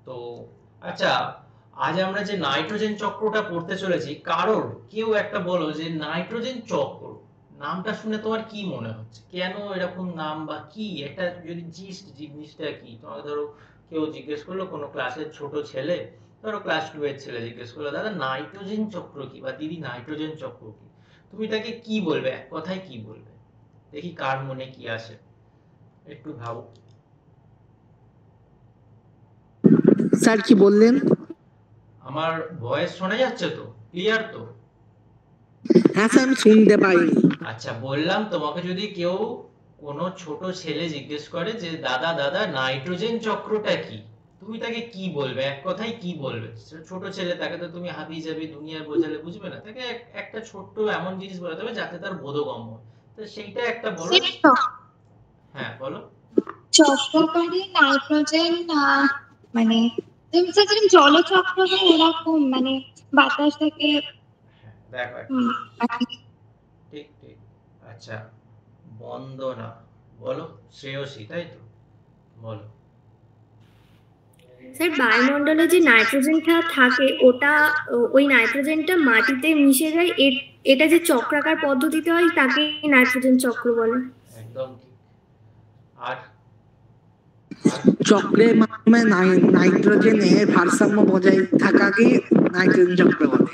তো আচ্ছা, আজ আমরা যে নাইট্রোজেন চক্রটা পড়তে চলেছি, কারোর কেউ একটা বলো যে নাইট্রোজেন চক্র নামটা শুনে তোমার কি মনে হচ্ছে, কেন এরকম নাম, বা কি এটা যদি জিনিসটা কি তোমাকে ধরো কেউ জিজ্ঞেস করলো, কোনো ক্লাসের ছোট ছেলে, ধরো ক্লাস 2 এর ছেলে জিজ্ঞেস করলো, দাদা নাইট্রোজেন চক্র কি, বা দিদি নাইট্রোজেন চক্র কি, তুমি তাকে কি বলবে, এক কথায় কি বলবে? দেখি কার মনে কি আসে, একটু ভাবো। স্যার কি বললেন? আমার ভয়েস শোনা যাচ্ছে তো, ক্লিয়ার তো? হ্যাঁ স্যার, আমি শুনতে পাইনি। আচ্ছা, বললাম তোমাকে যদি কেউ, কোনো ছোট ছেলে জিজ্ঞেস করে যে দাদা দাদা নাইট্রোজেন চক্রটা কি, তুমি তাকে কি বলবে, এক কথায় কি বলবে? ছোট ছেলে, তাকে তো তুমি হাবি জাবি দুনিয়ার বোঝালে বুঝবে না, তাকে একটা ছোট্ট এমন জিনিস বলতে হবে যাতে তার বোধগম্য হয়। তো সেইটা একটা বলো। হ্যাঁ বলো। চক্রকারী নাইট্রোজেন, মানে যেমন জলচক্র হয় এরকম, মানে বাতাস থেকে। দেখো ঠিক ঠিক। আচ্ছা, বন্দনা বলো, শ্রেয়সী তাই তো, বলো। স্যার, বায়ুমণ্ডলে যে নাইট্রোজেনটা থাকে ওটা, ওই নাইট্রোজেনটা মাটিতে মিশে যায়, এটা যে চক্রাকার পদ্ধতিতে হয় তাকে নাইট্রোজেন চক্র বলে। একদম ঠিক। আর চক্রের মাধ্যমে নাইট্রোজেনের ভারসাম্য বজায় থাকাকে নাইট্রোজেন চক্র বলে।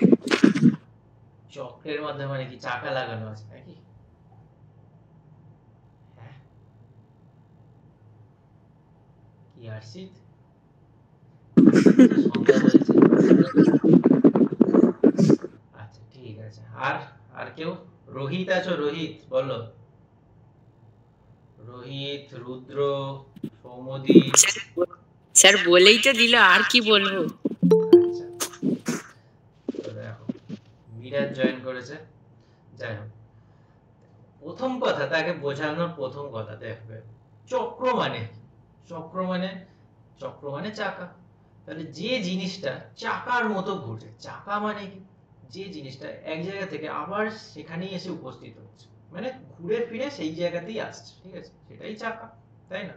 চক্রের মাধ্যমে মানে কি চাকা লাগানো আছে নাকি? কি আরশিদ, সন্ধ্যা হয়েছে। আচ্ছা ঠিক আছে। আর আর কেউ? রোহিত আছো? রোহিত বলো। রোহিত, রুদ্র, সৌমদীপ। স্যার বলেই তো দিল, আর কি বলবো। আচ্ছা, তো দেখো মিরাজ জয়েন করেছে। যাই হোক, প্রথম কথা তাকে বোঝানোর, প্রথম কথা দেখবে চক্র মানে, চক্র মানে, চক্র মানে চাকা। তাহলে যে জিনিসটা চাকার মতো ঘুরছে, চাকা মানে কি, যে জিনিসটা এক জায়গা থেকে আবার সেখানেই এসে উপস্থিত হচ্ছে, মানে ঘুরে ফিরে সেই জায়গাতেই আসছে, ঠিক আছে, সেটাই চাকা, তাই না?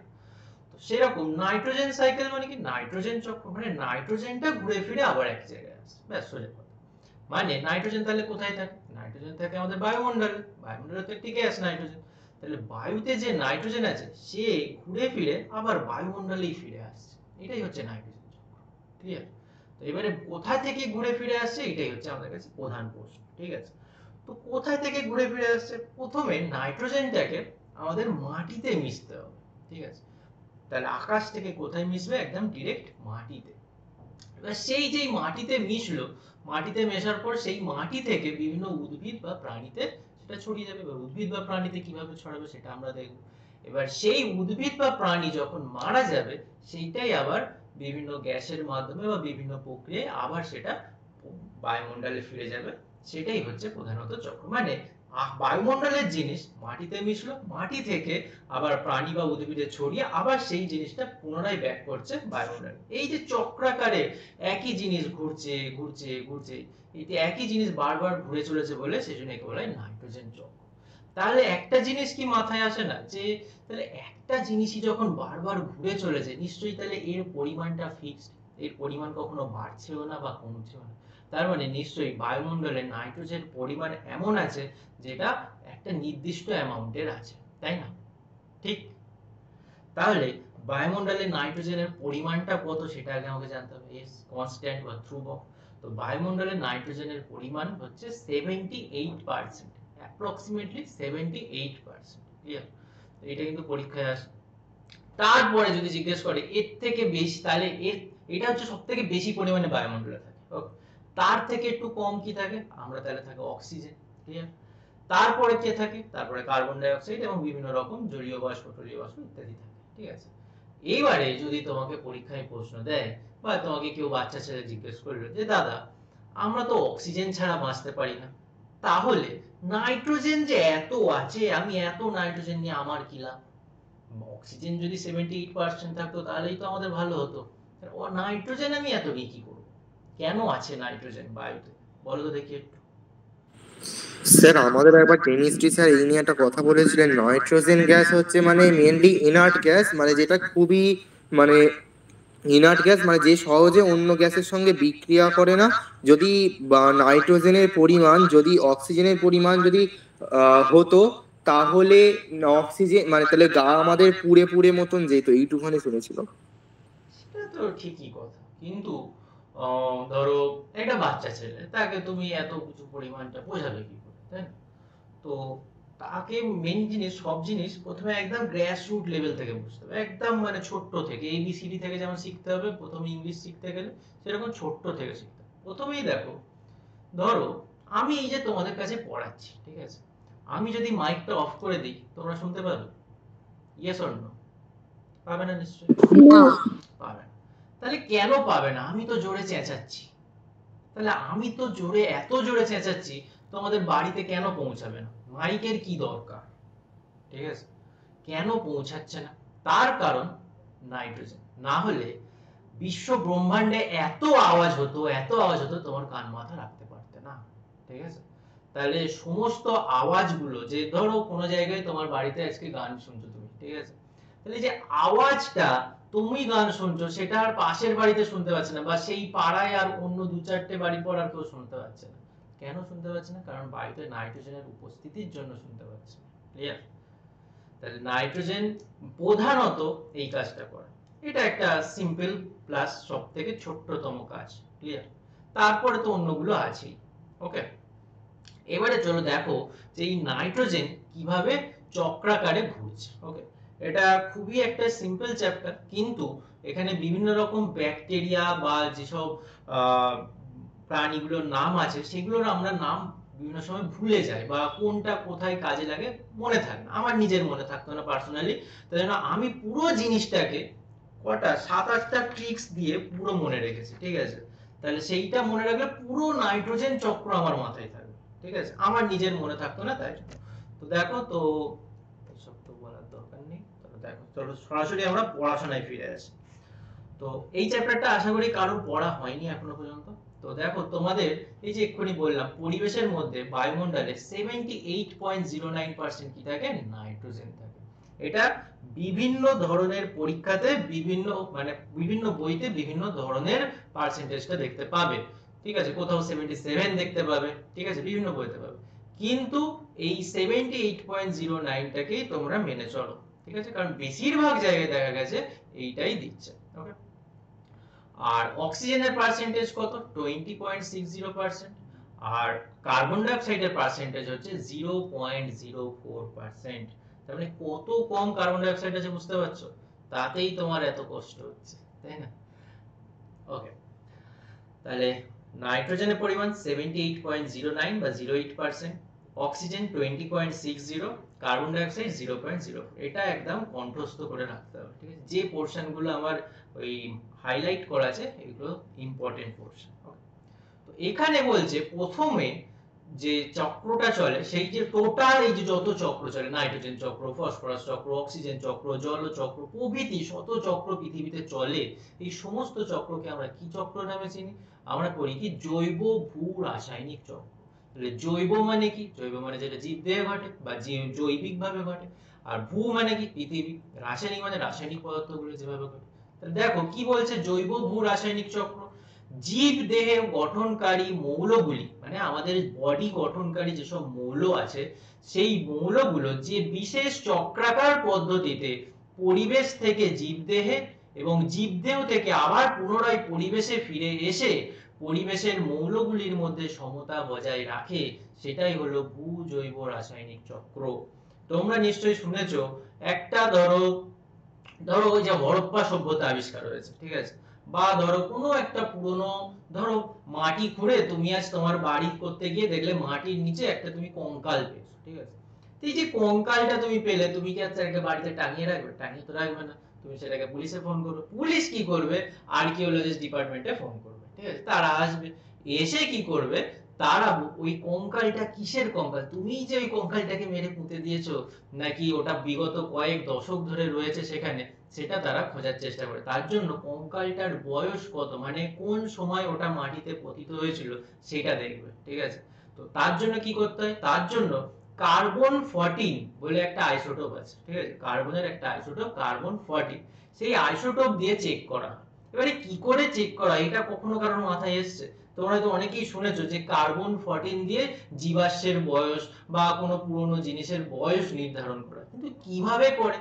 তো সেরকম নাইট্রোজেন সাইকেল মানে কি, নাইট্রোজেন চক্র মানে নাইট্রোজেনটা ঘুরে ফিরে আবার এক জায়গায় আসছে, ব্যাস সোজা কথা। মানে নাইট্রোজেন তাহলে কোথায় থাকে? নাইট্রোজেন থাকে আমাদের বায়ুমণ্ডলে, বায়ুমণ্ডলে তো একটি গ্যাস নাইট্রোজেন। তাহলে বায়ুতে যে নাইট্রোজেন আছে সে ঘুরে ফিরে আবার বায়ুমণ্ডলেই ফিরে আসছে, এটাই হচ্ছে নাইট্রোজেন চক্র। ক্লিয়ার? তো এবারে কোথা থেকে ঘুরে ফিরে আসছে, এটাই হচ্ছে আমাদের কাছে প্রধান প্রশ্ন, ঠিক আছে? তো কোথায় থেকে ঘুরে ফিরে আসছে? প্রথমে নাইট্রোজেনটাকে আমাদের মাটিতে মিশতে হবে, ঠিক আছে? তাহলে আকাশ থেকে কোথায় মিশবে? একদম ডিরেক্ট মাটিতে। এবার সেই যেই মাটিতে মিশলো, মাটিতে মেশার পর সেই মাটি থেকে বিভিন্ন উদ্ভিদ বা প্রাণীতে সেটা ছড়িয়ে যাবে। এবার উদ্ভিদ বা প্রাণীতে কিভাবে ছড়াবে সেটা আমরা দেখব। এবার সেই উদ্ভিদ বা প্রাণী যখন মারা যাবে, সেইটাই আবার বিভিন্ন গ্যাসের মাধ্যমে বা বিভিন্ন প্রক্রিয়ায় আবার সেটা বায়ুমণ্ডলে ফিরে যাবে। সেটাই হচ্ছে প্রধানত চক্র। মানে বায়ুমণ্ডলের জিনিস মাটিতে মিশলো, মাটি থেকে আবার প্রাণী বা উদ্ভিদে ছড়িয়ে আবার সেই জিনিসটা পুনরায় ব্যাক করছে বায়ুমণ্ডলে। এই যে চক্রাকারে একই জিনিস ঘুরছে ঘুরছে ঘুরছে, এই একই জিনিস বারবার ঘুরে চলেছে বলে সেজন্য একে বলা হয় নাইট্রোজেন চক্র। তাহলে একটা জিনিস কি মাথায় আসে না, যে তাহলে একটা জিনিসই যখন বারবার ঘুরে চলেছে, নিশ্চয়ই তাহলে এর পরিমাণটা ফিক্সড, এর পরিমাণ কখনো বাড়ছেও না বা কমছেও না। তার মানে নিশ্চয়ই বায়ুমণ্ডলে নাইট্রোজেন পরিমাণ এমন আছে যেটা একটা নির্দিষ্ট অ্যামাউন্টের আছে, তাই না? ঠিক? তাহলে বায়ুমণ্ডলে নাইট্রোজেনের পরিমাণটা কত সেটা আগে আমাকে জানতে হবে, এস কনস্ট্যান্ট বা ধ্রুবক। তো বায়ুমণ্ডলে নাইট্রোজেনের পরিমাণ হচ্ছে 78%, অ্যাপ্রক্সিমেটলি 78%। ক্লিয়ার? তো এটা কিন্তু পরীক্ষায় আসে। তারপরে যদি জিজ্ঞেস করে এর থেকে বেশি, তাহলে এটা হচ্ছে সবথেকে বেশি পরিমাণে বায়ুমণ্ডলে থাকে। ওকে, তার থেকে একটু কম কি থাকে? আমরা তাহলে থাকে অক্সিজেন। ক্লিয়ার? তারপরে কে থাকে? তারপরে কার্বন ডাই অক্সাইড এবং বিভিন্ন রকম জলীয় বাষ্প টলীয় বাষ্প ইত্যাদি থাকে, ঠিক আছে? এইবারে যদি তোমাকে পরীক্ষায় প্রশ্ন দেয়, বা তোমাকে কেউ বাচ্চা ছেলে জিজ্ঞেস করলো যে দাদা আমরা তো অক্সিজেন ছাড়া বাঁচতে পারি না, তাহলে নাইট্রোজেন যে এত আছে, আমি এত নাইট্রোজেন নিয়ে আমার কি লাভ? অক্সিজেন যদি 78% থাকতো তাহলেই তো আমাদের ভালো হতো। ও নাইট্রোজেন আমি এত নিয়ে কি করব? কেন আছে নাইট্রোজেন বায়ুতে, বলো তো দেখি একটু। স্যার আমাদের একবার কেমিস্ট্রি স্যার এই নিয়ে একটা কথা বলেছিলেন, নাইট্রোজেন গ্যাস হচ্ছে মানে মেনলি ইনার্ট গ্যাস, মানে যেটা খুবই মানে ইনার্ট গ্যাস মানে যে সহজে অন্য গ্যাসের সঙ্গে বিক্রিয়া করে না, যদি নাইট্রোজেনের পরিমাণ যদি অক্সিজেনের পরিমাণ যদি হতো, তাহলে অক্সিজেন মানে তাহলে গা আমাদের পুড়ে পুড়ে মতন যেত, এইটুখানি শুনেছিলাম। সেটা তো ঠিকই কথা, কিন্তু ধরো একটা বাচ্চা ছেলে, তাকে তুমি এত কিছু পরিমাণটা বোঝাবে কি করে, তাই না? তো তাকে মেন জিনিস, সব জিনিস প্রথমে একদম গ্রাস রুট লেভেল থেকে বুঝতে হবে, একদম মানে ছোট্ট থেকে এবিসিডি থেকে যেমন শিখতে হবে প্রথমে ইংলিশ শিখতে গেলে, সেরকম ছোট্ট থেকে শিখতে হবে। প্রথমেই দেখো, ধরো আমি এই যে তোমাদের কাছে পড়াচ্ছি, ঠিক আছে, আমি যদি মাইকটা অফ করে দিই তোমরা শুনতে পাবে? Yes or no? পাবে না নিশ্চয়ই, পাবে না। তাহলে কেন পাবে না? আমি তো জোরে চেঁচাচ্ছি, তাহলে আমি তো জোরে, এত জোরে চেঁচাচ্ছি, তোমাদের বাড়িতে কেন পৌঁছাবে না? মাইকের কি দরকার? ঠিক আছে, কেন পৌঁছাচ্ছে না? তার কারণ নাইট্রোজেন। না হলে বিশ্ব ব্রহ্মাণ্ডে এত আওয়াজ হতো, এত আওয়াজ হতো, তোমার কান মাথা রাখতে পারতে না। ঠিক আছে, তাহলে সমস্ত আওয়াজগুলো, যে ধরো কোনো জায়গায় তোমার বাড়িতে আজকে গান শুনছো তুমি, ঠিক আছে, তাহলে যে আওয়াজটা তুমি গান শুনছো সেটা আর পাশের বাড়িতে শুনতে পাচ্ছে না, বা সেই পাড়ায় আর অন্য দু চারটে বাড়ি পর আর কেউ শুনতে পাচ্ছে না। কেন শুনতে পাচ্ছে না? কারণ বাড়িতে নাইট্রোজেনের উপস্থিতির জন্য শুনতে পাচ্ছে। ক্লিয়ার? তাহলে নাইট্রোজেন প্রধানত এই কাজটা করে। এটা একটা সিম্পল প্লাস সবথেকে ছোট্টতম কাজ। ক্লিয়ার? তারপরে তো অন্যগুলো আছেই। ওকে, এবারে চলো দেখো যে এই নাইট্রোজেন কিভাবে চক্রাকারে ঘুরছে। ওকে, এটা খুবই একটা সিম্পল চ্যাপ্টার, কিন্তু এখানে বিভিন্ন রকম ব্যাকটেরিয়া বা যেসব প্রাণীগুলোর নাম আছে সেগুলোর আমরা নাম বিভিন্ন সময় ভুলে যাই, বা কোনটা কোথায় কাজে লাগে মনে থাকে না। আমার নিজের মনে থাকতো না পার্সোনালি, তাই জন্য আমি পুরো জিনিসটাকে কটা 7-8টা ট্রিক্স দিয়ে পুরো মনে রেখেছি। ঠিক আছে, তাহলে সেইটা মনে রাখলে পুরো নাইট্রোজেন চক্র আমার মাথায় থাকবে। ঠিক আছে, আমার নিজের মনে থাকতো না তাই। তো দেখো, তো এসব তো বলার দরকার নেই। দেখো চলো সরাসরি আমরা পড়াশোনায় ফিরে আসি। তো এই চ্যাপ্টারটা আশা করি কারোর পড়া হয়নি এখনো পর্যন্ত। তো দেখো তোমাদের এই যে এক্ষুনি বললাম, পরিবেশের মধ্যে বায়ুমণ্ডলে 78.09% কি থাকে? নাইট্রোজেন থাকে। এটা বিভিন্ন ধরনের পরীক্ষাতে বিভিন্ন মানে বিভিন্ন বইতে বিভিন্ন ধরনের পার্সেন্টেজটা দেখতে পাবে। ঠিক আছে, কোথাও 77 দেখতে পাবে, ঠিক আছে, বিভিন্ন বইতে পাবে, কিন্তু এই 78.09টাকেই তোমরা মেনে চলো। ঠিক আছে, কারণ বেশিরভাগ জায়গায় দেখা গেছে এইটাই দিচ্ছে। ওকে, আর অক্সিজেনের পার্সেন্টেজ কত? 20.60%, আর কার্বন ডাই অক্সাইডের পার্সেন্টেজ হচ্ছে 0.04%। তার মানে কত কম কার্বন ডাই অক্সাইড আছে বুঝতে পারছো? তাতেই তোমার এত কষ্ট হচ্ছে, তাই না? ওকে, তাহলে নাইট্রোজেনের পরিমাণ 78.09 বা 08%, অক্সিজেন 20.60, কার্বন ডাই অক্সাইড 0.04। এটা একদম কণ্ঠস্থ করে রাখতে হবে। ঠিক আছে, যে পোরশন গুলো আমার ওই হাইলাইট করা আছে এগুলো ইম্পর্টেন্ট পোরশন। তো এখানে বলছে প্রথমে যে চক্রটা চলে, সেই যে টোটাল এই যে যত চক্র চলে, নাইট্রোজেন চক্র, ফসফরাস চক্র, অক্সিজেন চক্র, জল চক্র প্রভৃতি শত চক্র পৃথিবীতে চলে, এই সমস্ত চক্রকে আমরা কি চক্র নামে চিনি? আমরা করি কি? জৈব ভূ রাসায়নিক চক্র। তাহলে জৈব মানে কি? জৈব মানে যেটা জীবদেহে ঘটে বা জৈবিক ভাবে ঘটে। আর ভূ মানে কি? পৃথিবী। রাসায়নিক মানে রাসায়নিক পদার্থগুলো যেভাবে ঘটে। তাহলে দেখো কি বলছে, জৈব ভূ রাসায়নিক চক্র। জীব দেহে গঠনকারী মৌলগুলি, মানে আমাদের বডি গঠনকারী যেসব মৌল আছে, সেই মৌলগুলো যে বিশেষ চক্রাকার পদ্ধতিতে পরিবেশ থেকে জীবদেহে এবং জীবদেহ থেকে আবার পুনরায় পরিবেশে ফিরে এসে পরিবেশের মৌলগুলির মধ্যে সমতা বজায় রাখে, সেটাই হলো ভূ জৈব রাসায়নিক চক্র। তোমরা নিশ্চয়ই শুনেছো, একটা ধরো ওই যে হরপ্পা সভ্যতা আবিষ্কার হয়েছে, ঠিক আছে, বা ধরো কোনো একটা পুরনো, ধরো মাটি খুঁড়ে তুমি আজ তোমার বাড়ি করতে গিয়ে দেখলে মাটির নিচে একটা তুমি কঙ্কাল পেয়েছো। ঠিক আছে, এই যে কঙ্কালটা তুমি পেলে, তুমি কি সেটাকে বাড়িতে টাঙিয়ে রাখবে? টাঙিয়ে তো রাখবে না, তুমি সেটাকে পুলিশে ফোন করবে। পুলিশ কি করবে? আর্কিওলজিস্ট ডিপার্টমেন্টে ফোন করবে। ঠিক আছে, তারা আসবে, এসে কি করবে? তারা ওই কঙ্কালটা কিসের কঙ্কাল, তুমি যে ওই কঙ্কালটাকে মেরে পুঁতে দিয়েছো, নাকি ওটা বিগত কয়েক দশক ধরে রয়েছে সেখানে, সেটা তারা খোঁজার চেষ্টা করে। তার জন্য কঙ্কালটার বয়স কত, মানে কোন সময় ওটা মাটিতে পতিত হয়েছিল সেটা দেখবে। ঠিক আছে, তো তার জন্য কি করতে হয়? তার জন্য কার্বন 14 বলে একটা আইসোটোপ আছে। ঠিক আছে, কার্বনের একটা আইসোটোপ কার্বন 14, সেই আইসোটোপ দিয়ে চেক করা। এবারে কি করে চেক করা, এটা কখনো কারোর মাথায় এসছে? তোমরা হয়তো অনেকেই শুনেছো যে কার্বন 14 দিয়ে জীবাশ্মের বয়স বা কোনো পুরনো জিনিসের বয়স নির্ধারণ করা, কিন্তু কিভাবে করে,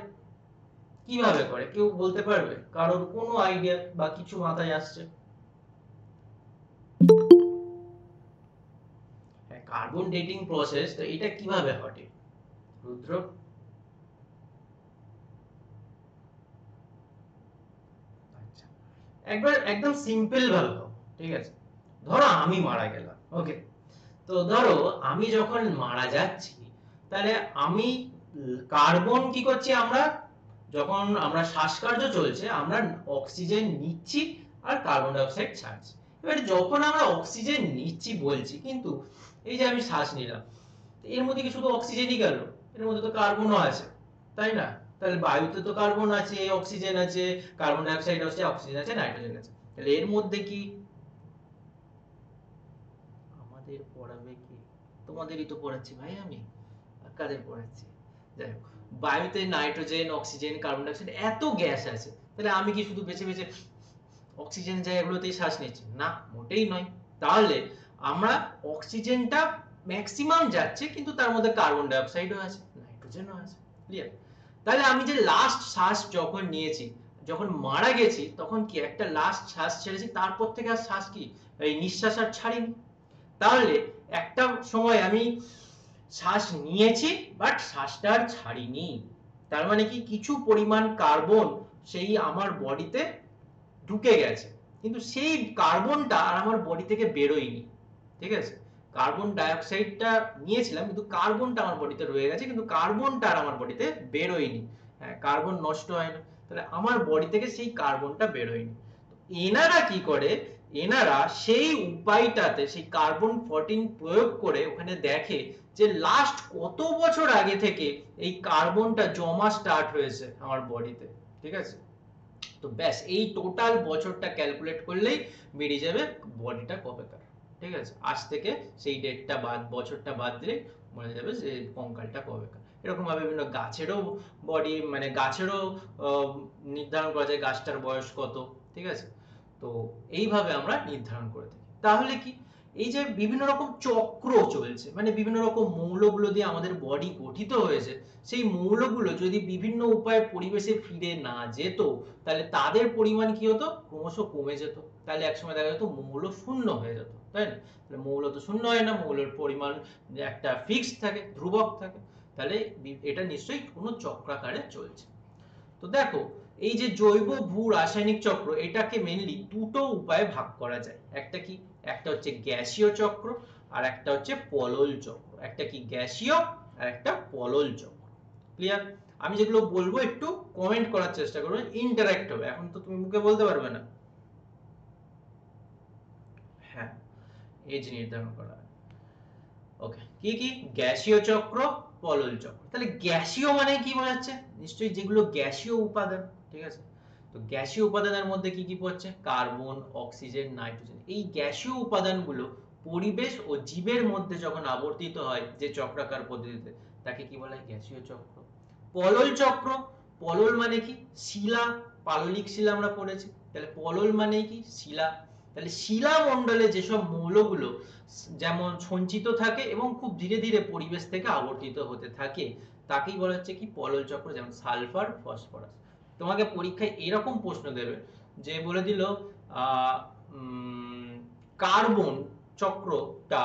কিভাবে করে কেউ বলতে পারবে? কারোর কোনো আইডিয়া বা কিছু মাথায় আসছে? কার্বন ডেটিং প্রসেস, তো এটা কিভাবে ঘটে রুদ্র? আচ্ছা, একবার একদম সিম্পল ভাবে হোক, ঠিক আছে? ধরো আমি মারা গেলাম, ওকে? তো ধরো আমি যখন মারা যাচ্ছি, তাহলে আমি কার্বন কি করছি, আমরা যখন আমরা শ্বাসকার্য চলছে আমরা অক্সিজেন নিচ্ছি আর কার্বন ডাই অক্সাইড ছাড়ছি। এবার যখন আমরা অক্সিজেন নিচ্ছি বলছি, কিন্তু এই যে আমি শ্বাস নিলাম, এর মধ্যে কি শুধু অক্সিজেনই গেল? এর মধ্যে তো কার্বনও আছে, তাই না? তাহলে বায়ুতে তো কার্বন আছে, অক্সিজেন আছে, কার্বন ডাই অক্সাইড আছে, অক্সিজেন আছে, নাইট্রোজেন আছে। তাহলে এর মধ্যে কি, আমাদের পড়াবে কি? তোমাদেরই তো পড়াচ্ছি ভাই আমি, আর কাদের পড়াচ্ছি? যাই হোক, বায়ুতে nitrogen, oxygen, carbon die oxide এত গ্যাস আছে, তাহলে আমি কি শুধু বেছে বেছে অক্সিজেন যায় এগুলোতেই শ্বাস নিচ্ছি? না, মোটেই নয়। তাহলে আমরা অক্সিজেনটা ম্যাক্সিমাম যাচ্ছে, কিন্তু তার মধ্যে কার্বন ডাই অক্সাইডও আছে, নাইট্রোজেনও আছে। ক্লিয়ার? তাহলে আমি যে লাস্ট শ্বাস যখন নিয়েছি, যখন মারা গেছি, তখন কি একটা লাস্ট শ্বাস ছেড়েছি, তারপর থেকে আর শ্বাস কি এই নিঃশ্বাস আর ছাড়িনি। তাহলে একটা সময় আমি শ্বাস নিয়েছি বাট শ্বাসটা আর ছাড়িনি, তার মানে কি কিছু পরিমাণ কার্বন সেই আমার বডিতে ঢুকে গেছে, কিন্তু সেই কার্বনটা আর আমার বডি থেকে বেরোয়নি। ঠিক আছে? কার্বন ডাই অক্সাইডটা নিয়েছিলাম, কিন্তু কার্বনটা আমার বডিতে রয়ে গেছে, কিন্তু কার্বনটা আর আমার বডিতে বেরোয়নি। হ্যাঁ, কার্বন নষ্ট হয় না, তাহলে আমার বডি থেকে সেই কার্বনটা বেরোয়নি। এনারা কি করে, এনারা সেই উপায়টাতে সেই কার্বন 14 প্রয়োগ করে ওখানে দেখে যে লাস্ট কত বছর আগে থেকে এই কার্বনটা জমা স্টার্ট হয়েছে আমার বডিতে। ঠিক আছে? তো ব্যাস এই টোটাল বছরটা ক্যালকুলেট করলেই বেরিয়ে যাবে বডিটা কবেকার। ঠিক আছে? আজ থেকে সেই ডেটটা বাদ, বছরটা বাদ দিলে মনে যাবে যে কঙ্কালটা কবেকার। এরকম ভাবে বিভিন্ন গাছেরও বডি, মানে গাছেরও নির্ধারণ করা যায় গাছটার বয়স কত। ঠিক আছে? তো এইভাবে আমরা নির্ধারণ করে থাকি। তাহলে কি এই যে বিভিন্ন রকম চক্র চলছে, মানে বিভিন্ন রকম মৌলগুলো দিয়ে আমাদের বডি গঠিত হয়েছে, সেই মৌলগুলো যদি বিভিন্ন উপায়ে পরিবেশে ফিরে না যেত, তাহলে তাদের পরিমাণ কি হতো, ক্রমশ কমে যেত। তাহলে একসময় দেখা যেত মৌল শূন্য হয়ে যেত, তাই না? তাহলে মৌল তো শূন্য হয় না, মৌলের পরিমাণ একটা ফিক্সড থাকে, ধ্রুবক থাকে। তাহলে এটা নিশ্চয়ই কোনো চক্রাকারে চলছে। তো দেখো, এই যে জৈব ভূ রাসায়নিক চক্র, এটাকে মেইনলি দুটো উপায়ে ভাগ করা যায়। একটা কি, একটা হচ্ছে গ্যাসীয় চক্র, আর একটা হচ্ছে পলল চক্র। একটা কি গ্যাসীয়, আর একটা পলল চক্র। ক্লিয়ার? আমি যেগুলো বলবো একটু কমেন্ট করার চেষ্টা করবে, ইন্টারঅ্যাক্ট হবে। এখন তো তুমি মুখে বলতে পারবে না। হ্যাঁ, এজ নির্ধারণ করা। ওকে, কি কি? গ্যাসীয় চক্র, পলল চক্র। তাহলে গ্যাসীয় মানে কি বোঝাচ্ছে? নিশ্চয়ই যেগুলো গ্যাসীয় উপাদান। ঠিক আছে? তো গ্যাসীয় উপাদানের মধ্যে কি কি পড়ছে? Carbon, oxygen, nitrogen. এই গ্যাসীয় উপাদানগুলো পরিবেশ ও জীবের মধ্যে যখন আবর্তিত হয় যে চক্রাকার পদ্ধতিতে, তাকে কি বলা হয়? গ্যাসীয় চক্র। পলল চক্র, পলল মানে কি? শিলা, পাললিক শিলা আমরা পড়েছি। তাহলে পলল মানে কি? শিলা। তাহলে শিলা মণ্ডলে যেসব মৌলগুলো যেমন সঞ্চিত থাকে এবং খুব ধীরে ধীরে পরিবেশ থেকে আবর্তিত হতে থাকে, তাকেই বলা হচ্ছে কি? পলল চক্র। যেমন সালফার, ফসফরাস। তোমাকে পরীক্ষায় এরকম প্রশ্ন দেবে যে বলে দিল কার্বন চক্রটা,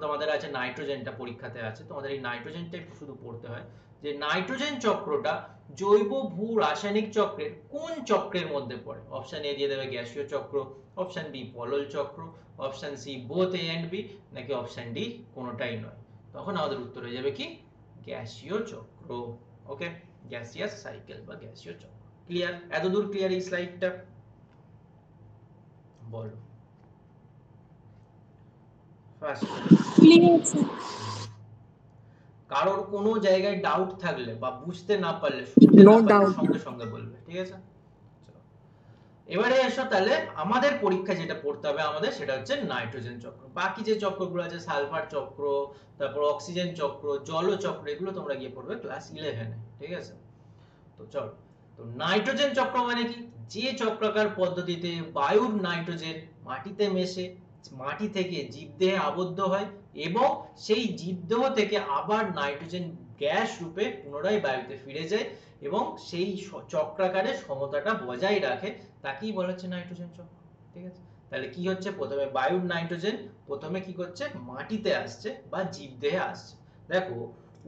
তোমাদের আছে নাইট্রোজেনটা পরীক্ষাতে আছে, তোমাদের এই নাইট্রোজেনটা একটু শুধু পড়তে হয় যে নাইট্রোজেন চক্রটা জৈব ভূ রাসায়নিক চক্রের কোন চক্রের মধ্যে পড়ে। অপশন এ দিয়ে দেবে গ্যাসীয় চক্র, অপশন বি পলল চক্র, option C both A and B, নাকি অপশন ডি কোনোটাই নয়। তখন আমাদের উত্তর হয়ে যাবে কি? গ্যাসীয় চক্র। ওকে, গ্যাসিয়াস সাইকেল বা গ্যাসীয় চক্র। ক্লিয়ার? এতদূর ক্লিয়ার এই স্লাইডটা? বলো। ফার্স্ট কারোর কোনো জায়গায় ডাউট থাকলে বা বুঝতে না পারলে, শুনতে না পারলে সঙ্গে সঙ্গে বলবে। ঠিক আছে? এবারে এসো, তাহলে আমাদের পরীক্ষা যেটা পড়তে হবে আমাদের, সেটা হচ্ছে নাইট্রোজেন চক্র। বাকি যে চক্রগুলো আছে, সালফার চক্র, তারপর অক্সিজেন চক্র, জল চক্র, এগুলো তোমরা গিয়ে পড়বে ক্লাস 11-এ। ঠিক আছে? তো চলো, তো নাইট্রোজেন চক্র মানে কি? যে চক্রাকার পদ্ধতিতে বায়ুর নাইট্রোজেন মাটিতে মেশে, মাটি থেকে জীবদেহে আবদ্ধ হয় এবং সেই জীবদেহ থেকে আবার নাইট্রোজেন গ্যাস রূপে পুনরায় বায়ুতে ফিরে যায় এবং সেই চক্রাকারে সমতাটা বজায় রাখে, তাকেই বলা হচ্ছে নাইট্রোজেন চক্র। ঠিক আছে, তাহলে কি হচ্ছে, প্রথমে বায়ুর নাইট্রোজেন প্রথমে কি করছে, মাটিতে আসছে বা জীবদেহে আসছে। দেখো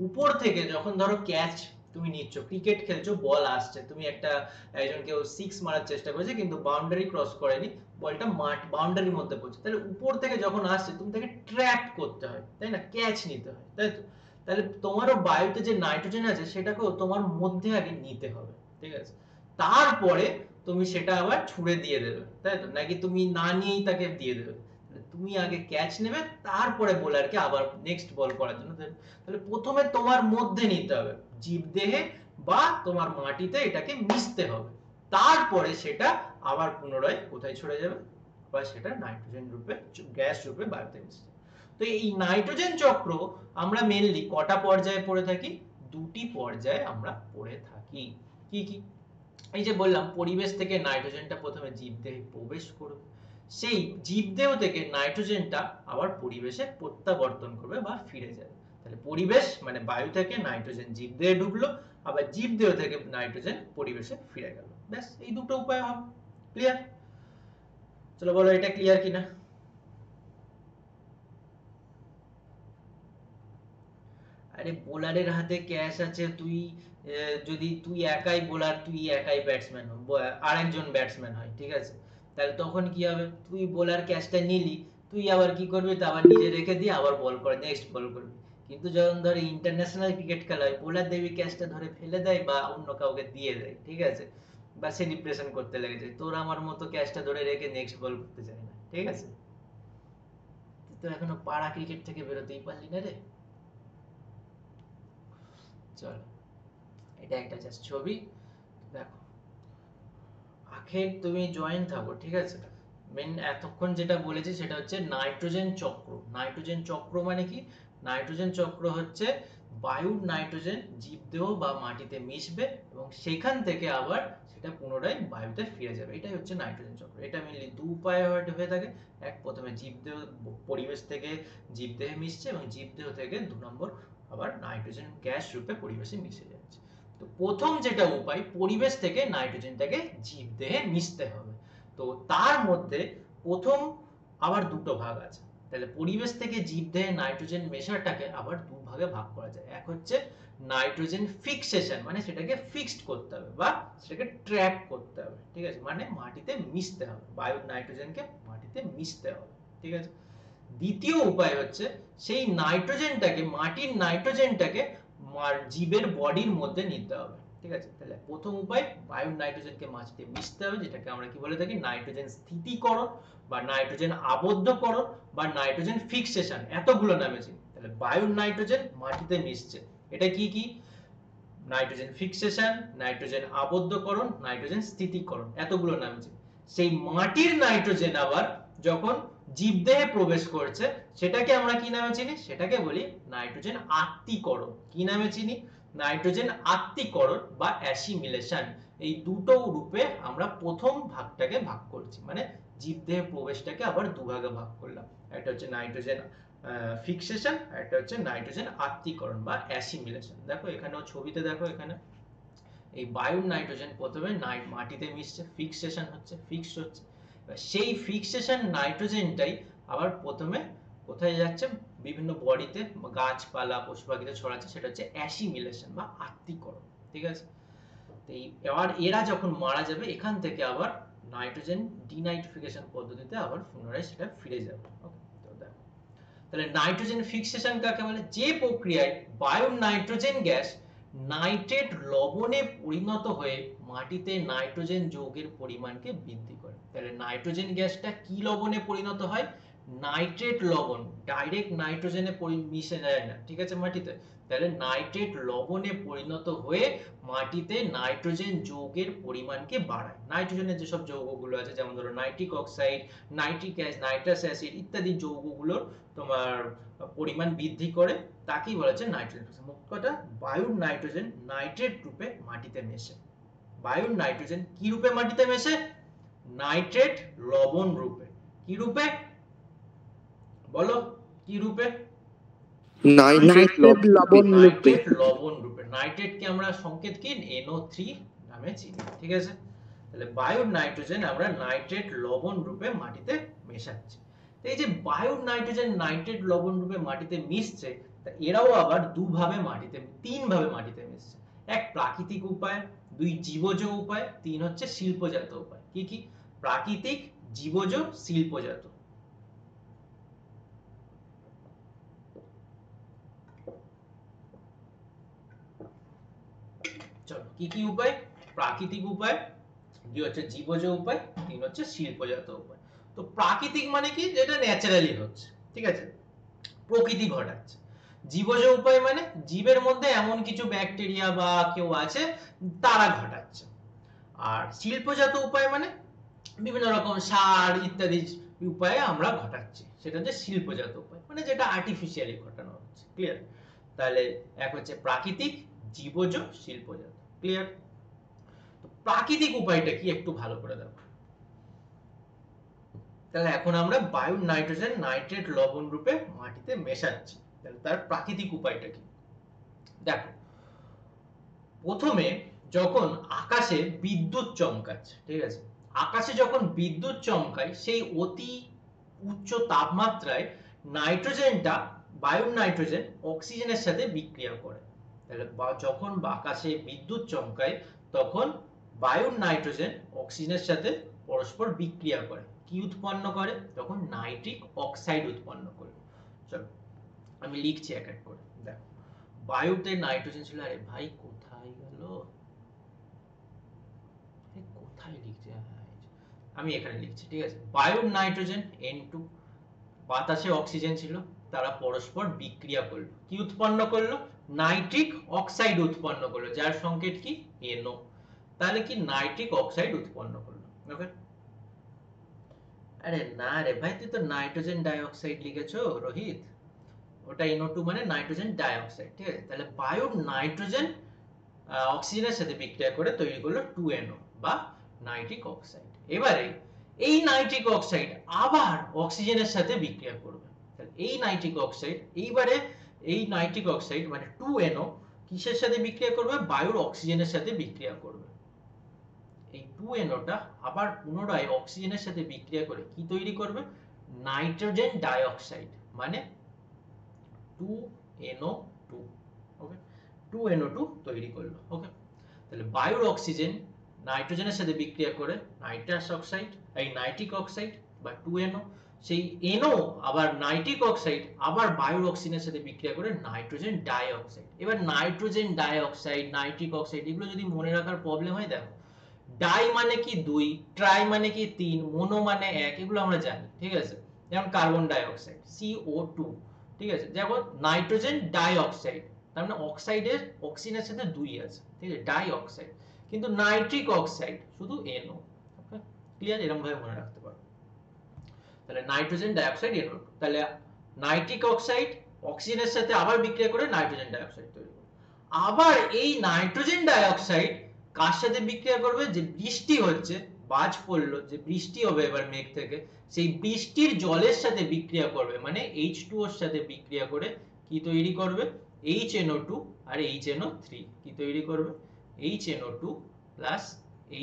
উপর থেকে যখন ধরো ক্যাচ তুমি নিচ্ছ, ক্রিকেট খেলছো, বল আসছে, তুমি একজন কেউ 6 মারার চেষ্টা করেছে কিন্তু বাউন্ডারি ক্রস করেনি, বলটা বাউন্ডারির মধ্যে পড়ছে, তাহলে উপর থেকে যখন আসছে তুমি তাকে ট্র্যাপ করতে হয়, তাই না, ক্যাচ নিতে হয়, তাই তো। তাহলে তোমারও বায়ুতে যে নাইট্রোজেন আছে সেটাকেও তোমার মধ্যে আগে নিতে হবে, ঠিক আছে, তারপরে তুমি সেটা আবার ছুড়ে দিয়ে দেবে, তাই তো, নাকি তুমি না নিয়েই তাকে দিয়ে দেবে, তুমি আগে ক্যাচ নেবে তারপরে বোলারকে আবার নেক্সট বল করার জন্য দেবে। তাহলে প্রথমে তোমার মধ্যে নিতে হবে, জীবদেহে বা তোমার মাটিতে এটাকে মিশতে হবে, তারপরে সেটা আবার পুনরায় কোথায় ছড়ে যাবে, বা সেটা নাইট্রোজেন রূপে গ্যাস রূপে বায়ুতে মিশবে। তো এই নাইট্রোজেন চক্র আমরা মেইনলি কটা পর্যায়ে পড়ে থাকি, দুটি পর্যায়ে আমরা পড়ে থাকি। কি কি, এই যে বললাম পরিবেশ থেকে নাইট্রোজেনটা প্রথমে জীবদেহে প্রবেশ করবে, সেই জীবদেহ থেকে নাইট্রোজেনটা আবার পরিবেশে প্রত্যাবর্তন করবে বা ফিরে যাবে। তাহলে পরিবেশ মানে বায়ু থেকে নাইট্রোজেন জীবদেহে ঢুকলো, আবার জীবদেহ থেকে নাইট্রোজেন পরিবেশে ফিরে গেল, ব্যাস এই দুটো উপায় হবে। ক্লিয়ার? চলো বলো এটা ক্লিয়ার কিনা। আরে বোলারের হাতে ক্যাচ আছে, যদি তুই একাই বোলার, তুই একাই ব্যাটসম্যান, আরেকজন ব্যাটসম্যান হয়, ঠিক আছে, তাহলে তখন কি হবে, তুই বোলার ক্যাচটা নিলি, তুই আবার কি করবি, তা আবার নিজে রেখে দিয়ে আবার বল করে নেক্সট বল করবি। কিন্তু যখন ধরে ইন্টারন্যাশনাল ক্রিকেট খেলা হয়, বোলার দেবী ক্যাচটা ধরে ফেলে দেয় বা অন্য কাউকে দিয়ে দেয়, ঠিক আছে, বা সেলিব্রেশন করতে লেগে যায়, তোর আমার মতো ক্যাচটা ধরে রেখে নেক্সট বল করতে যায় না, ঠিক আছে। তুই তো এখনো পাড়া ক্রিকেট থেকে বেরোতেই পারলি না রে। চল এটা একটা জাস্ট ছবি দেখো, আখের তুমি জয়েন থাকো, ঠিক আছে। মেন এতক্ষণ যেটা বলেছি সেটা হচ্ছে নাইট্রোজেন চক্র। নাইট্রোজেন চক্র মানে কি, নাইট্রোজেন চক্র হচ্ছে বায়ুর নাইট্রোজেন জীবদেহ বা মাটিতে মিশবে এবং সেখান থেকে আবার সেটা পুনরায় বায়ুতে ফিরে যাবে, এটাই হচ্ছে নাইট্রোজেন চক্র। এটা মেনলি দু উপায়ে হয়ে থাকে, এক প্রথমে জীবদেহ পরিবেশ থেকে জীবদেহে মিশছে এবং জীবদেহ থেকে 2 নম্বর আবার নাইট্রোজেন গ্যাস রূপে পরিবেশে মিশে যাচ্ছে। তো প্রথম যেটা উপায়, পরিবেশ থেকে নাইট্রোজেনটাকে জীবদেহে মিশতে হবে, তো তার মধ্যে প্রথম আবার দুটো ভাগ আছে। তাহলে পরিবেশ থেকে জীবদেহে নাইট্রোজেন মেশাটাকে আবার দু ভাগে ভাগ করা যায়। এক হচ্ছে নাইট্রোজেন ফিক্সেশন, মানে সেটাকে ফিক্সড করতে হবে বা সেটাকে ট্র্যাপ করতে হবে, ঠিক আছে, মানে মাটিতে মিশতে হবে, বায়ুর নাইট্রোজেনকে মাটিতে মিশতে হবে, ঠিক আছে। দ্বিতীয় উপায় হচ্ছে সেই নাইট্রোজেনটাকে, মাটির নাইট্রোজেনটাকে জীবের বডির মধ্যে নিতে হবে, ঠিক আছে। তাহলে প্রথম উপায় বায়ুর নাইট্রোজেনকে মাটিতে মিশতে হবে, যেটাকে আমরা কি বলে থাকি, নাইট্রোজেন স্থিতিকরণ বা নাইট্রোজেন আবদ্ধকরণ বা নাইট্রোজেন ফিক্সেশন, এতগুলো নামে চিনি। তাহলে বায়ুর নাইট্রোজেন মাটিতে মিশছে, এটা কি কি, নাইট্রোজেন ফিক্সেশন, নাইট্রোজেন আবদ্ধকরণ, নাইট্রোজেন স্থিতিকরণ, এতগুলো নামে চিনি। সেই মাটির নাইট্রোজেন আবার যখন জীবদেহে প্রবেশ করছে সেটাকে আমরা কি নামে চিনি, সেটাকে বলি নাইট্রোজেন আত্তীকরণ। কি নামে চিনি, নাইট্রোজেন আত্তীকরণ বা অ্যাসিমিলেশন। এই দুটো রূপে আমরা প্রথম ভাগটাকে ভাগ করছি, মানে জীবদেহে প্রবেশটাকে আবার দুভাগে ভাগ করলাম, একটা হচ্ছে নাইট্রোজেন ফিক্সেশন, একটা হচ্ছে নাইট্রোজেন আত্তীকরণ বা অ্যাসিমিলেশন। দেখো এখানেও ছবিতে দেখো, এখানে এই বায়ুর নাইট্রোজেন প্রথমে মাটিতে মিশছে, ফিক্সেশন হচ্ছে, ফিক্সড হচ্ছে, সেই ফিক্সেশন নাইট্রোজেনটাই আবার প্রথমে কোথায় যাচ্ছে, বিভিন্ন বডিতে, গাছপালা পশু পাখিতে ছড়াচ্ছে, সেটা হচ্ছে অ্যাসিমিলেশন বা আত্তীকরণ, ঠিক আছে। তো এবার এরা যখন মারা যাবে এখান থেকে আবার নাইট্রোজেন ডিনাইট্রিফিকেশন পদ্ধতিতে আবার পুনরায় সেটা ফিরে যাবে। ওকে, তো দেখো তাহলে নাইট্রোজেন ফিক্সেশন কাকে বলে, যে প্রক্রিয়ায় বায়ুর নাইট্রোজেন গ্যাস নাইট্রেট লবণে পরিণত হয়ে মাটিতে নাইট্রোজেন যৌগের পরিমাণকে বৃদ্ধি করে। তাহলে নাইট্রোজেন গ্যাসটা কি লবণে পরিণত হয়, নাইট্রেট লবণ, ডাইরেক্ট নাইট্রোজেনে মিশে যায় না, ঠিক আছে, মাটিতে। তাহলে নাইট্রেট লবণে পরিণত হয়ে মাটিতে নাইট্রোজেন যৌগের পরিমাণকে বাড়ায়। নাইট্রোজেনের যেসব যৌগগুলো আছে, যেমন ধরো nitric oxide, nitric acid, nitrous acid ইত্যাদি যৌগগুলোর তোমার পরিমাণ বৃদ্ধি করে, তাকেই বলা হচ্ছে নাইট্রোজেন। মোট কথা বায়ুর নাইট্রোজেন নাইট্রেট রূপে মাটিতে মেশে, বায়ুর নাইট্রোজেন কি রূপে মাটিতে মেশে? নাইট্রেট লবণ রূপে। কি রূপে বলো, কি রূপে? নাইট্রেট লবণ রূপে। নাইট্রেট লবণ রূপে। নাইট্রেটকে আমরা সংকেত কি NO3 নামে চিনি, ঠিক আছে? তাহলে বায়ুর নাইট্রোজেন আমরা নাইট্রেট লবণ রূপে মাটিতে মেশাচ্ছি। এই যে বায়ুর নাইট্রোজেন নাইট্রেট লবণ রূপে মাটিতে মিশছে, তা এরাও আবার দুভাবে মাটিতে, তিন ভাবে মাটিতে মিশছে। এক প্রাকৃতিক উপায়, দুই জীবজ উপায়, তিন হচ্ছে শিল্পজাত উপায়। কি কি? প্রাকৃতিক, জীবজ, শিল্পজাত। চলো কি কি উপায়? প্রাকৃতিক উপায়, দুই হচ্ছে জীবজ উপায়, তিন হচ্ছে শিল্পজাত উপায়। তো প্রাকৃতিক মানে কি? যেটা ন্যাচারালি হচ্ছে, ঠিক আছে, প্রকৃতি ঘটাচ্ছে। জীবজ উপায় মানে জীবের মধ্যে এমন কিছু ব্যাকটেরিয়া বা কেউ আছে তারা ঘটাচ্ছে। আর শিল্পজাত উপায় মানে বিভিন্ন রকম সার ইত্যাদি উপায়ে আমরা ঘটাচ্ছি, সেটা হচ্ছে শিল্পজাত উপায়, মানে যেটা আর্টিফিশিয়ালি ঘটানো হচ্ছে। ক্লিয়ার? তাহলে এক হচ্ছে প্রাকৃতিক, জীবজ, শিল্পজাত। ক্লিয়ার? প্রাকৃতিক উপায়টা কি একটু ভালো করে দেখো। তাহলে এখন আমরা বায়ুর নাইট্রোজেন নাইট্রেট লবণ রূপে মাটিতে মেশাচ্ছি, তাহলে তার প্রাকৃতিক উপায়টা কি? দেখো, প্রথমে যখন আকাশে বিদ্যুৎ চমকাচ্ছে, ঠিক আছে, আকাশে যখন বিদ্যুৎ চমকায় সেই অতি উচ্চ তাপমাত্রায় নাইট্রোজেনটা, বায়ুর নাইট্রোজেন অক্সিজেনের সাথে বিক্রিয়া করে। তাহলে যখন আকাশে বিদ্যুৎ চমকায় তখন বায়ুর নাইট্রোজেন অক্সিজেনের সাথে পরস্পর বিক্রিয়া করে, কি উৎপন্ন করে? তখন নাইট্রিক অক্সাইড উৎপন্ন করে। চলো আমি লিখছি এক এক করে। দেখো, বায়ুতে নাইট্রোজেন ছিল, আরে ভাই কোথায় গেল, কোথায় লিখছি, আমি এখানে লিখছি, ঠিক আছে। বায়ুর নাইট্রোজেন N2, বাতাসে অক্সিজেন ছিল, তারা পরস্পর বিক্রিয়া করলো, কি উৎপন্ন করলো? নাইট্রিক অক্সাইড উৎপন্ন করলো, যার সংকেত কি? NO। তাহলে কি নাইট্রিক অক্সাইড উৎপন্ন করলো। ওকে? আরে না রে ভাই, তুই তো নাইট্রোজেন ডাইঅক্সাইড লিখেছো রোহিত, ওটা NO2 মানে নাইট্রোজেন ডাইঅক্সাইড, ঠিক আছে। তাহলে বায়ুর নাইট্রোজেন অক্সিজেনের সাথে বিক্রিয়া করে তৈরি করলো 2NO বা নাইট্রিক অক্সাইড। এবারে এই নাইট্রিক অক্সাইড আবার অক্সিজেনের সাথে বিক্রিয়া করবে। তাহলে এই নাইট্রিক অক্সাইড, এইবারে এই নাইট্রিক অক্সাইড মানে 2NO কিসের সাথে বিক্রিয়া করবে? বায়ুর অক্সিজেনের সাথে বিক্রিয়া করবে। এই 2NOটা আবার পুনরায় অক্সিজেনের সাথে বিক্রিয়া করে কি তৈরি করবে? নাইট্রোজেন ডাইঅক্সাইড মানে 2NO2। ওকে, 2NO2 তৈরি করলো। ওকে, তাহলে বায়ুর অক্সিজেন নাইট্রোজেনের সাথে বিক্রিয়া করে নাইট্রাস অক্সাইড, এই নাইট্রিক অক্সাইড বা 2NO, সেই NO আবার নাইট্রিক অক্সাইড আবার বায়ুর অক্সিজেনের সাথে বিক্রিয়া করে নাইট্রোজেন ডাইঅক্সাইড। এবার নাইট্রোজেন ডাইঅক্সাইড, নাইট্রিক অক্সাইড এগুলো যদি মনে রাখার প্রবলেম হয়, দেখো ডাই মানে কি 2, ট্রাই মানে কি 3, মোনো মানে 1, এগুলো আমরা জানি, ঠিক আছে। যেমন কার্বন ডাই অক্সাইড CO2, ঠিক আছে। যেমন নাইট্রোজেন ডাই অক্সাইড, তার মানে অক্সাইডের অক্সিজেনের সাথে 2 আছে, ঠিক আছে, ডাই অক্সাইড। কিন্তু নাইট্রিক অক্সাইড শুধু NO। ওকে, ক্লিয়ার? এরকম ভাবে মনে রাখতে পারো। তাহলে নাইট্রোজেন ডাই অক্সাইড NO2, তাহলে নাইট্রিক অক্সাইড অক্সিজেনের সাথে আবার বিক্রিয়া করে নাইট্রোজেন ডাই অক্সাইড তৈরি করে। আবার এই নাইট্রোজেন ডাই অক্সাইড কার সাথে বিক্রিয়া করবে? যে বৃষ্টি হচ্ছে, বাজ পড়লো, যে বৃষ্টি হবে এবার মেঘ থেকে, সেই বৃষ্টির জলের সাথে বিক্রিয়া করবে, মানে H2O এর সাথে বিক্রিয়া করে কি তৈরি করবে? HNO2 আর HNO3 কি তৈরি করবে? HNO2 প্লাস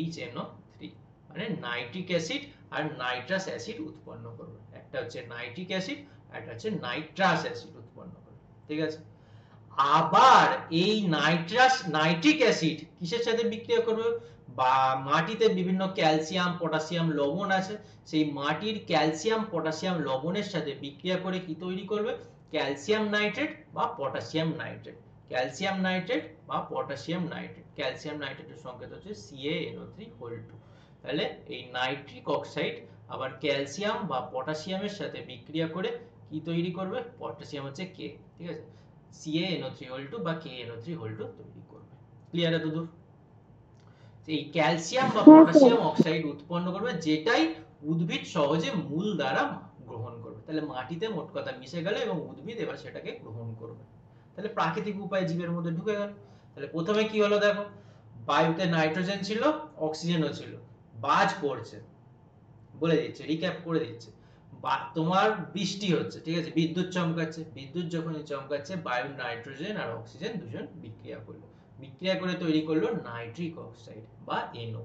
HNO3 মানে নাইট্রিক অ্যাসিড আর নাইট্রাস অ্যাসিড উৎপন্ন করবে। একটা হচ্ছে নাইট্রিক অ্যাসিড, একটা হচ্ছে নাইট্রাস অ্যাসিড উৎপন্ন করবে, ঠিক আছে। আবার এই নাইট্রিক অ্যাসিড কিসের সাথে বিক্রিয়া করবে? বা মাটিতে বিভিন্ন ক্যালসিয়াম পটাশিয়াম লবণ আছে, সেই মাটির ক্যালসিয়াম পটাশিয়াম লবণের সাথে বিক্রিয়া করে কি তৈরি করবে? ক্যালসিয়াম নাইট্রেট বা পটাশিয়াম নাইট্রেট। ক্যালসিয়াম নাইট্রেট বা পটাশিয়াম নাইট্রেট, ক্যালসিয়াম নাইট্রেটের সংকেত হচ্ছে CaNO3(2). তাহলে এই নাইট্রিক অক্সাইড আবার ক্যালসিয়াম বা পটাশিয়ামের সাথে বিক্রিয়া করে কি তৈরি করবে? পটাশিয়াম হচ্ছে K, ঠিক আছে, CaNO3(2) বা KNO3(2) তৈরি করবে। ক্লিয়ার এতদূর? এই ক্যালসিয়াম বা পটাশিয়াম অক্সাইড উৎপন্ন করবে, যেটাই উদ্ভিদ সহজে মূল দ্বারা গ্রহণ করবে। তাহলে মাটিতে মোট কথা মিশে গেল এবং উদ্ভিদ এবার সেটাকে গ্রহণ করবে। তাহলে প্রাকৃতিক উপায়ে জীবের মধ্যে ঢুকে গেল। তাহলে প্রথমে কি হলো দেখো, বায়ুতে নাইট্রোজেন ছিল, অক্সিজেনও ছিল, বাজ পড়ছে, বলে দিচ্ছে, রিক্যাপ করে দিচ্ছে, তোমার বৃষ্টি হচ্ছে, ঠিক আছে, বিদ্যুৎ চমকাচ্ছে, বিদ্যুৎ যখন চমকাচ্ছে বায়ুর নাইট্রোজেন আর অক্সিজেন দুজন বিক্রিয়া করলো, বিক্রিয়া করে তৈরি করলো নাইট্রিক অক্সাইড বা NO।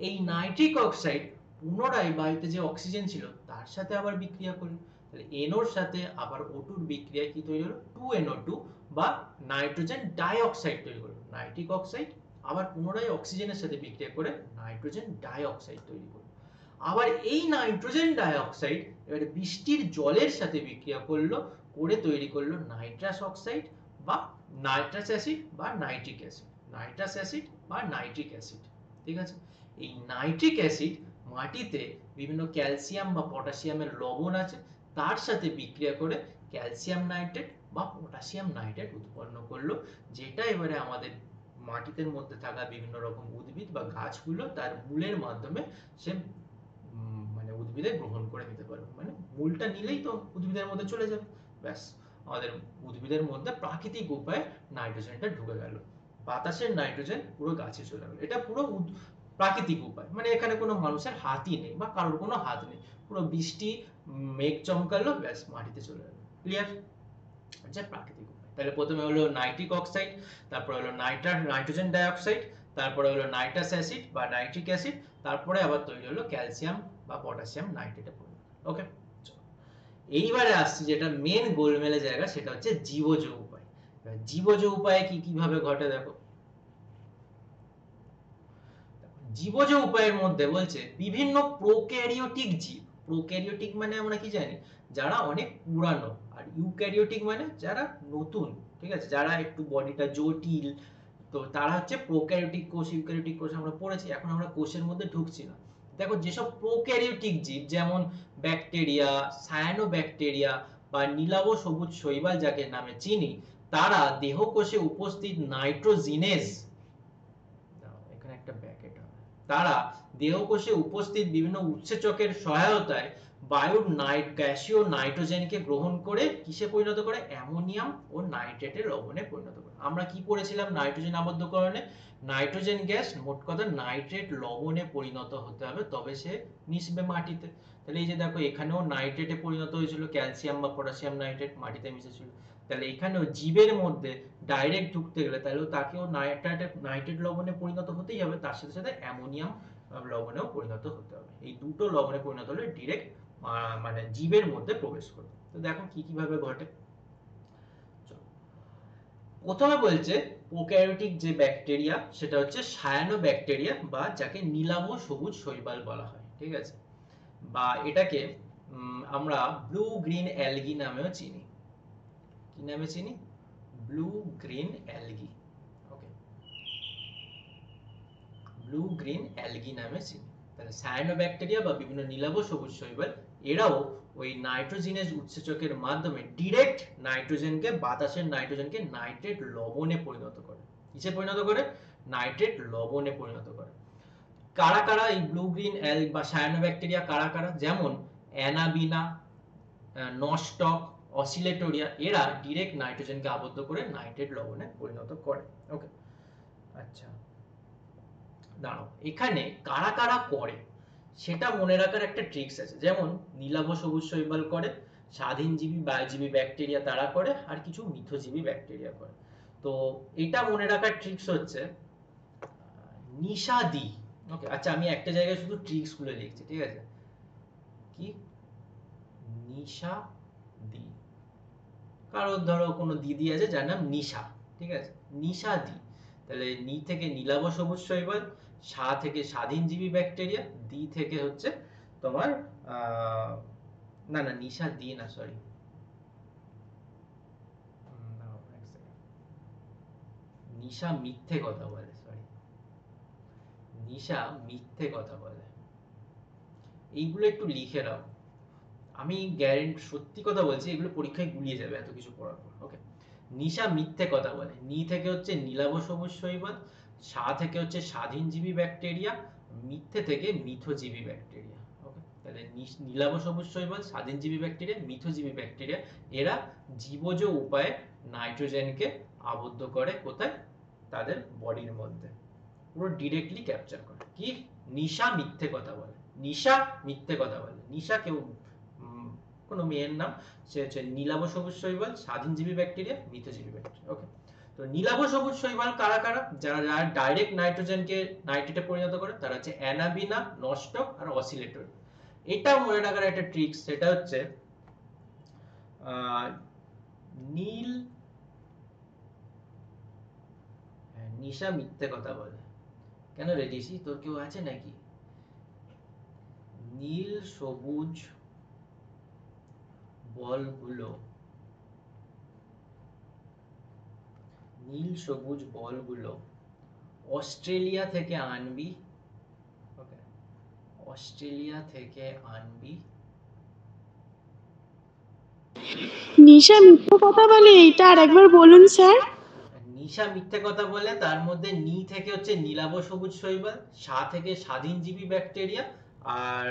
এই নাইট্রিক অক্সাইড পুনরায় বায়ুতে যে অক্সিজেন ছিল তার সাথে আবার বিক্রিয়া করলো, তাহলে NO এর সাথে আবার O2 এর বিক্রিয়া কি তৈরি হলো, 2NO2 বা নাইট্রোজেন ডাইঅক্সাইড তৈরি করলো, নাইট্রিক অক্সাইড আবার পুনরায় অক্সিজেনের সাথে বিক্রিয়া করে নাইট্রোজেন ডাইঅক্সাইড তৈরি করলো। আবার এই নাইট্রোজেন ডাইঅক্সাইড এবারে বৃষ্টির জলের সাথে বিক্রিয়া করলো, করে তৈরি করলো নাইট্রাস অক্সাইড বা নাইট্রাস অ্যাসিড বা নাইট্রিক অ্যাসিড, নাইট্রাস অ্যাসিড বা নাইট্রিক অ্যাসিড, ঠিক আছে। এই নাইট্রিক অ্যাসিড মাটিতে বিভিন্ন ক্যালসিয়াম বা পটাশিয়ামের লবণ আছে তার সাথে বিক্রিয়া করে ক্যালসিয়াম নাইট্রেট বা পটাশিয়াম নাইট্রেট উৎপন্ন করলো, যেটা এবারে আমাদের মাটিতে মধ্যে থাকা বিভিন্ন রকম উদ্ভিদ বা গাছগুলো তার মূলের মাধ্যমে সে মানে উদ্ভিদে গ্রহণ করে নিতে পারবে, মানে মূলটা নিলেই তো উদ্ভিদের মধ্যে চলে যাবে, ব্যাস আমাদের উদ্ভিদের মধ্যে প্রাকৃতিক উপায়ে নাইট্রোজেনটা ঢুকে গেল, বাতাসের নাইট্রোজেন পুরো গাছে চলে গেল, এটা পুরো প্রাকৃতিক উপায়, মানে এখানে কোনো মানুষের হাতই নেই বা কারোর কোনো হাত নেই, পুরো বৃষ্টি মেঘ চমকালো, ব্যাস মাটিতে চলে গেল, ক্লিয়ার, আচ্ছা প্রাকৃতিক উপায়। তাহলে প্রথমে হলো নাইট্রিক অক্সাইড, তারপরে হলো নাইট্রোজেন ডাইঅক্সাইড, তারপরে হলো নাইট্রাস অ্যাসিড বা নাইট্রিক অ্যাসিড, তারপরে আবার তৈরি হলো ক্যালসিয়াম বা পটাশিয়াম নাইট্রেটে পরিণত, ওকে। এইবারে আসছে যেটা মেন গোলমেলে জায়গা, সেটা হচ্ছে জীবজ উপায়। জীবজ উপায়ে কি কিভাবে ঘটে দেখো, জীবজ উপায়ের মধ্যে বলছে বিভিন্ন প্রোক্যারিওটিক জীব, প্রোক্যারিওটিক মানে আমরা কি জানি, যারা অনেক পুরানো, আর ইউক্যারিওটিক মানে যারা নতুন, ঠিক আছে, যারা একটু বডিটা জটিল, তো তারা হচ্ছে প্রোক্যারিওটিক কোষ, ইউক্যারিওটিক কোষ আমরা পড়েছি, এখন আমরা কোষের মধ্যে ঢুকছি না। দেখো যেসব প্রোক্যারিওটিক জীব যেমন ব্যাকটেরিয়া, সায়ানোব্যাকটেরিয়া বা নীলাভ সবুজ শৈবাল যাকে নামে চিনি, তারা দেহকোষে উপস্থিত নাইট্রোজিনেজ, এখানে একটা ব্যাকেট, তারা দেহকোষে উপস্থিত বিভিন্ন উৎসেচকের সহায়তায় বায়ুর গ্যাসীয় নাইট্রোজেনকে গ্রহণ করে কিসে পরিণত করে, অ্যামোনিয়াম ও নাইট্রেটের লবণে পরিণত করে। আমরা কি পড়েছিলাম নাইট্রোজেন আবদ্ধকরণে, নাইট্রোজেন গ্যাস মোট কথা নাইট্রেট লবণে পরিণত হতে হবে তবে সে মিশবে মাটিতে। তাহলে এই যে দেখো এখানেও নাইট্রেটে পরিণত হয়েছিল, ক্যালসিয়াম বা পটাশিয়াম নাইট্রেট মাটিতে মিশেছিল, তাহলে এখানেও জীবের মধ্যে ডাইরেক্ট ঢুকতে গেলে তাহলে তাকেও নাইট্রেট লবণে পরিণত হতেই হবে, তার সাথে সাথে অ্যামোনিয়াম লবণেও পরিণত হতে হবে, এই দুটো লবণে পরিণত হলে ডিরেক্ট মানে জীবের মধ্যে প্রবেশ করবে। তো দেখো কি কিভাবে ঘটে, প্রথমে বলছে প্রোক্যারিওটিক যে ব্যাকটেরিয়া সেটা হচ্ছে সায়ানোব্যাকটেরিয়া বা যাকে নীলাভ সবুজ শৈবাল বলা হয়, ঠিক আছে, বা এটাকে আমরা ব্লু গ্রিন অ্যালগি নামেও চিনি, কি নামে চিনি, ব্লু গ্রিন অ্যালগি, ওকে, ব্লু গ্রিন অ্যালগি নামে চিনি। তাহলে সায়ানোব্যাকটেরিয়া বা বিভিন্ন নীলাভ সবুজ শৈবাল এরাও ওই নাইট্রোজিনেজ উৎসেচকের মাধ্যমে ডাইরেক্ট নাইট্রোজেনকে, বাতাসের নাইট্রোজেনকে নাইট্রেট লবণে পরিণত করে, কিসে পরিণত করে, নাইট্রেট লবণে পরিণত করে। কারা কারা এই ব্লু গ্রিন অ্যালগি বা সায়ানোব্যাকটেরিয়া কারা কারা, যেমন অ্যানাবিনা, নস্টক, অসিলেটোরিয়া, এরা ডাইরেক্ট নাইট্রোজেনকে আবদ্ধ করে নাইট্রেট লবণে পরিণত করে, ওকে। আচ্ছা দাঁড়াও, এখানে কারা কারা করে সেটা মনে রাখার একটা ট্রিক্স আছে, যেমন নীলাভ সবুজ শৈবাল করে, স্বাধীনজীবী বায়োজীবী ব্যাকটেরিয়া তারা করে, আর কিছু মিথজীবী ব্যাকটেরিয়া করে। তো এটা মনে রাখার ট্রিক্স হচ্ছে নিষাদি, ওকে। আচ্ছা আমি একটা জায়গায় শুধু ট্রিক্স গুলো লিখছি, ঠিক আছে, কি নিষাদি, কারো ধরো কোনো দিদি আছে যার নাম নিশা, ঠিক আছে, নিষাদি, তাহলে নি থেকে নীলাভ সবুজ শৈবাল, সা থেকে স্বাধীনজীবী ব্যাকটেরিয়া, দি থেকে হচ্ছে তোমার না না নিশা দি না, সরি, নিশা মিথ্যে কথা বলে, সরি, নিশা মিথ্যে কথা বলে, এইগুলো একটু লিখে রাখো, আমি গ্যারেন্টি সত্যি কথা বলছি, এগুলো পরীক্ষায় গুলিয়ে যাবে এত কিছু পড়ার পর, ওকে। নিশা মিথ্যে কথা বলে, নি থেকে হচ্ছে নীলাভ সবুজ শৈবাল, সা থেকে হচ্ছে স্বাধীনজীবী ব্যাকটেরিয়া, মিথ্যে থেকে মিথজীবী ব্যাকটেরিয়া, ওকে। তাহলে নীলাভ সবুজ শৈবাল, স্বাধীনজীবী ব্যাকটেরিয়া, মিথজীবী ব্যাকটেরিয়া, এরা জীবজ উপায়ে নাইট্রোজেনকে আবদ্ধ করে কোথায়, তাদের বডির মধ্যে, পুরো ডিরেক্টলি ক্যাপচার করে। কি? নিশা মিথ্যে কথা বলে, নিশা মিথ্যে কথা বলে। নিশা কেউ কোনো মেয়ের নাম, সে হচ্ছে নীলাভ সবুজ শৈবাল, স্বাধীনজীবী ব্যাকটেরিয়া, মিথজীবী ব্যাকটেরিয়া। ওকে, তো নীলাভ সবুজ শৈবাল কারা কারা? যারা ডাইরেক্ট নাইট্রোজেনকে নাইট্রেটে পরিণত করে, তারা হচ্ছে অ্যানাবিনা, নস্টক আর অসিলেটর। এটা মনে রাখার একটা ট্রিক্স, সেটা হচ্ছে নীল নিশা মিথ্যে কথা বলে। কেন রে ডিসি, তোর কেউ আছে নাকি? নীল সবুজ বলগুলো, নীল সবুজ বলগুলো অস্ট্রেলিয়া থেকে আনবি। ওকে, অস্ট্রেলিয়া থেকে আনবি। নিশা মিথ্যে কথা বলে, এইটা আরেকবার বলুন স্যার। নিশা মিথ্যে কথা বলে, তার মধ্যে নি থেকে হচ্ছে নীলাভ সবুজ শৈবাল, সা থেকে স্বাধীনজীবী ব্যাকটেরিয়া, আর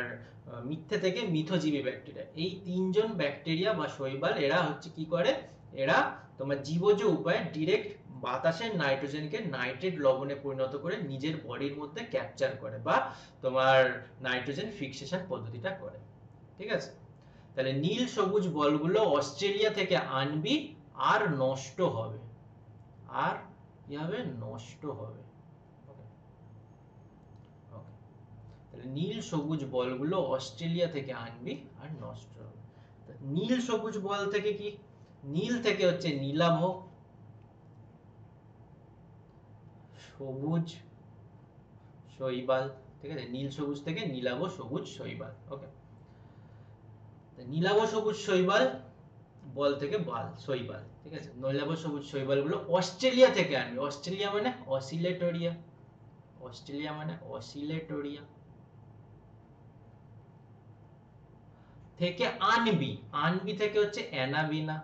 মিথ্যে থেকে মিথজীবী ব্যাকটেরিয়া। এই তিনজন ব্যাকটেরিয়া বা শৈবাল এরা হচ্ছে কি করে, এরা তোমার জীবজ উপায়ে ডিরেক্ট বাতাসের নাইট্রোজেনকে নাইট্রেট লবণে পরিণত করে নিজের বডির মধ্যে ক্যাপচার করে, বা তোমার নাইট্রোজেন ফিক্সেশন পদ্ধতিটা করে। ঠিক আছে, তাহলে নীল সবুজ বলগুলো অস্ট্রেলিয়া থেকে আনবি আর নষ্ট হবে, আর কি হবে? নষ্ট হবে। তাহলে নীল সবুজ বলগুলো অস্ট্রেলিয়া থেকে আনবি আর নষ্ট হবে। নীল সবুজ বল থেকে কি? নীল থেকে হচ্ছে নীলাভ সবুজ শৈবাল। ঠিক আছে, নীল সবুজ থেকে নীলাভ সবুজ শৈবাল। ওকে, নীলাভ সবুজ শৈবাল বল থেকে বাল শৈবাল। ঠিক আছে, নীলাভ সবুজ শৈবাল গুলো অস্ট্রেলিয়া থেকে আনবি। অস্ট্রেলিয়া মানে অসিলেটরিয়া, অস্ট্রেলিয়া মানে অসিলেটরিয়া থেকে আনবি। আনবি থেকে হচ্ছে অ্যানাবিনা,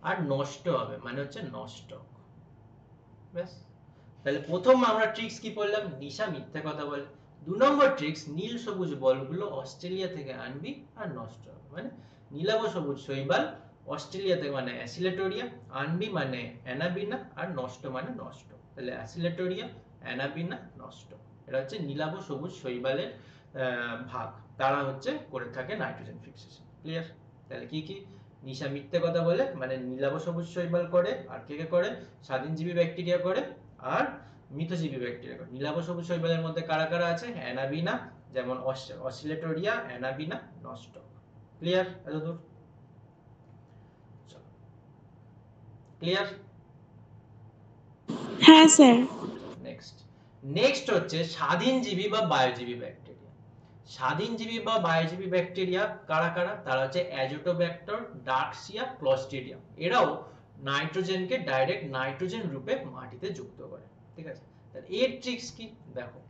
আর নষ্ট হবে মানে হচ্ছে নষ্ট। ব্যাস, তাহলে প্রথম আমরা ট্রিক্স কি পড়লাম? নিশা মিথ্যে কথা বলে। 2 নম্বর ট্রিক্স, নীল সবুজ বলগুলো অস্ট্রেলিয়া থেকে আনবি আর নষ্ট হবে, মানে নীলাভ সবুজ শৈবাল অস্ট্রেলিয়া থেকে মানে অ্যাসিলেটোরিয়া, আনবি মানে অ্যানাবিনা, আর নষ্ট মানে নষ্ট। তাহলে অ্যাসিলেটোরিয়া, অ্যানাবিনা, নষ্ট, এটা হচ্ছে নীলাভ সবুজ শৈবালের ভাগ। তারা হচ্ছে করে থাকে নাইট্রোজেন ফিক্সেশন। ক্লিয়ার? তাহলে কি কি? নিশা মিথ্যে কথা বলে মানে নীলাভ সবুজ শৈবাল করে, আর কে কে করে? স্বাধীনজীবী ব্যাকটেরিয়া করে, আর মিথজীবী ব্যাকটেরিয়া করে। নীলাভ সবুজ শৈবালের মধ্যে কারা কারা আছে? অ্যানাবিনা, যেমন অসিলেটোরিয়া, অ্যানাবিনা, নষ্ট। ক্লিয়ার এতদূর? ক্লিয়ার? হ্যাঁ স্যার। নেক্সট হচ্ছে স্বাধীনজীবী বা বায়োজীবী ব্যাকটেরিয়া। স্বাধীনজীবী বা বায়োজীবী ব্যাকটেরিয়া কারা কারা? তারা হচ্ছে অ্যাজোটোব্যাক্টর, ডার্কসিয়া, ক্লস্ট্রিডিয়াম। এরাও নাইট্রোজেনকে ডাইরেক্ট নাইট্রোজেন রূপে মাটিতে যুক্ত করে। ঠিক আছে, তাহলে এর ট্রিক্স কি দেখো।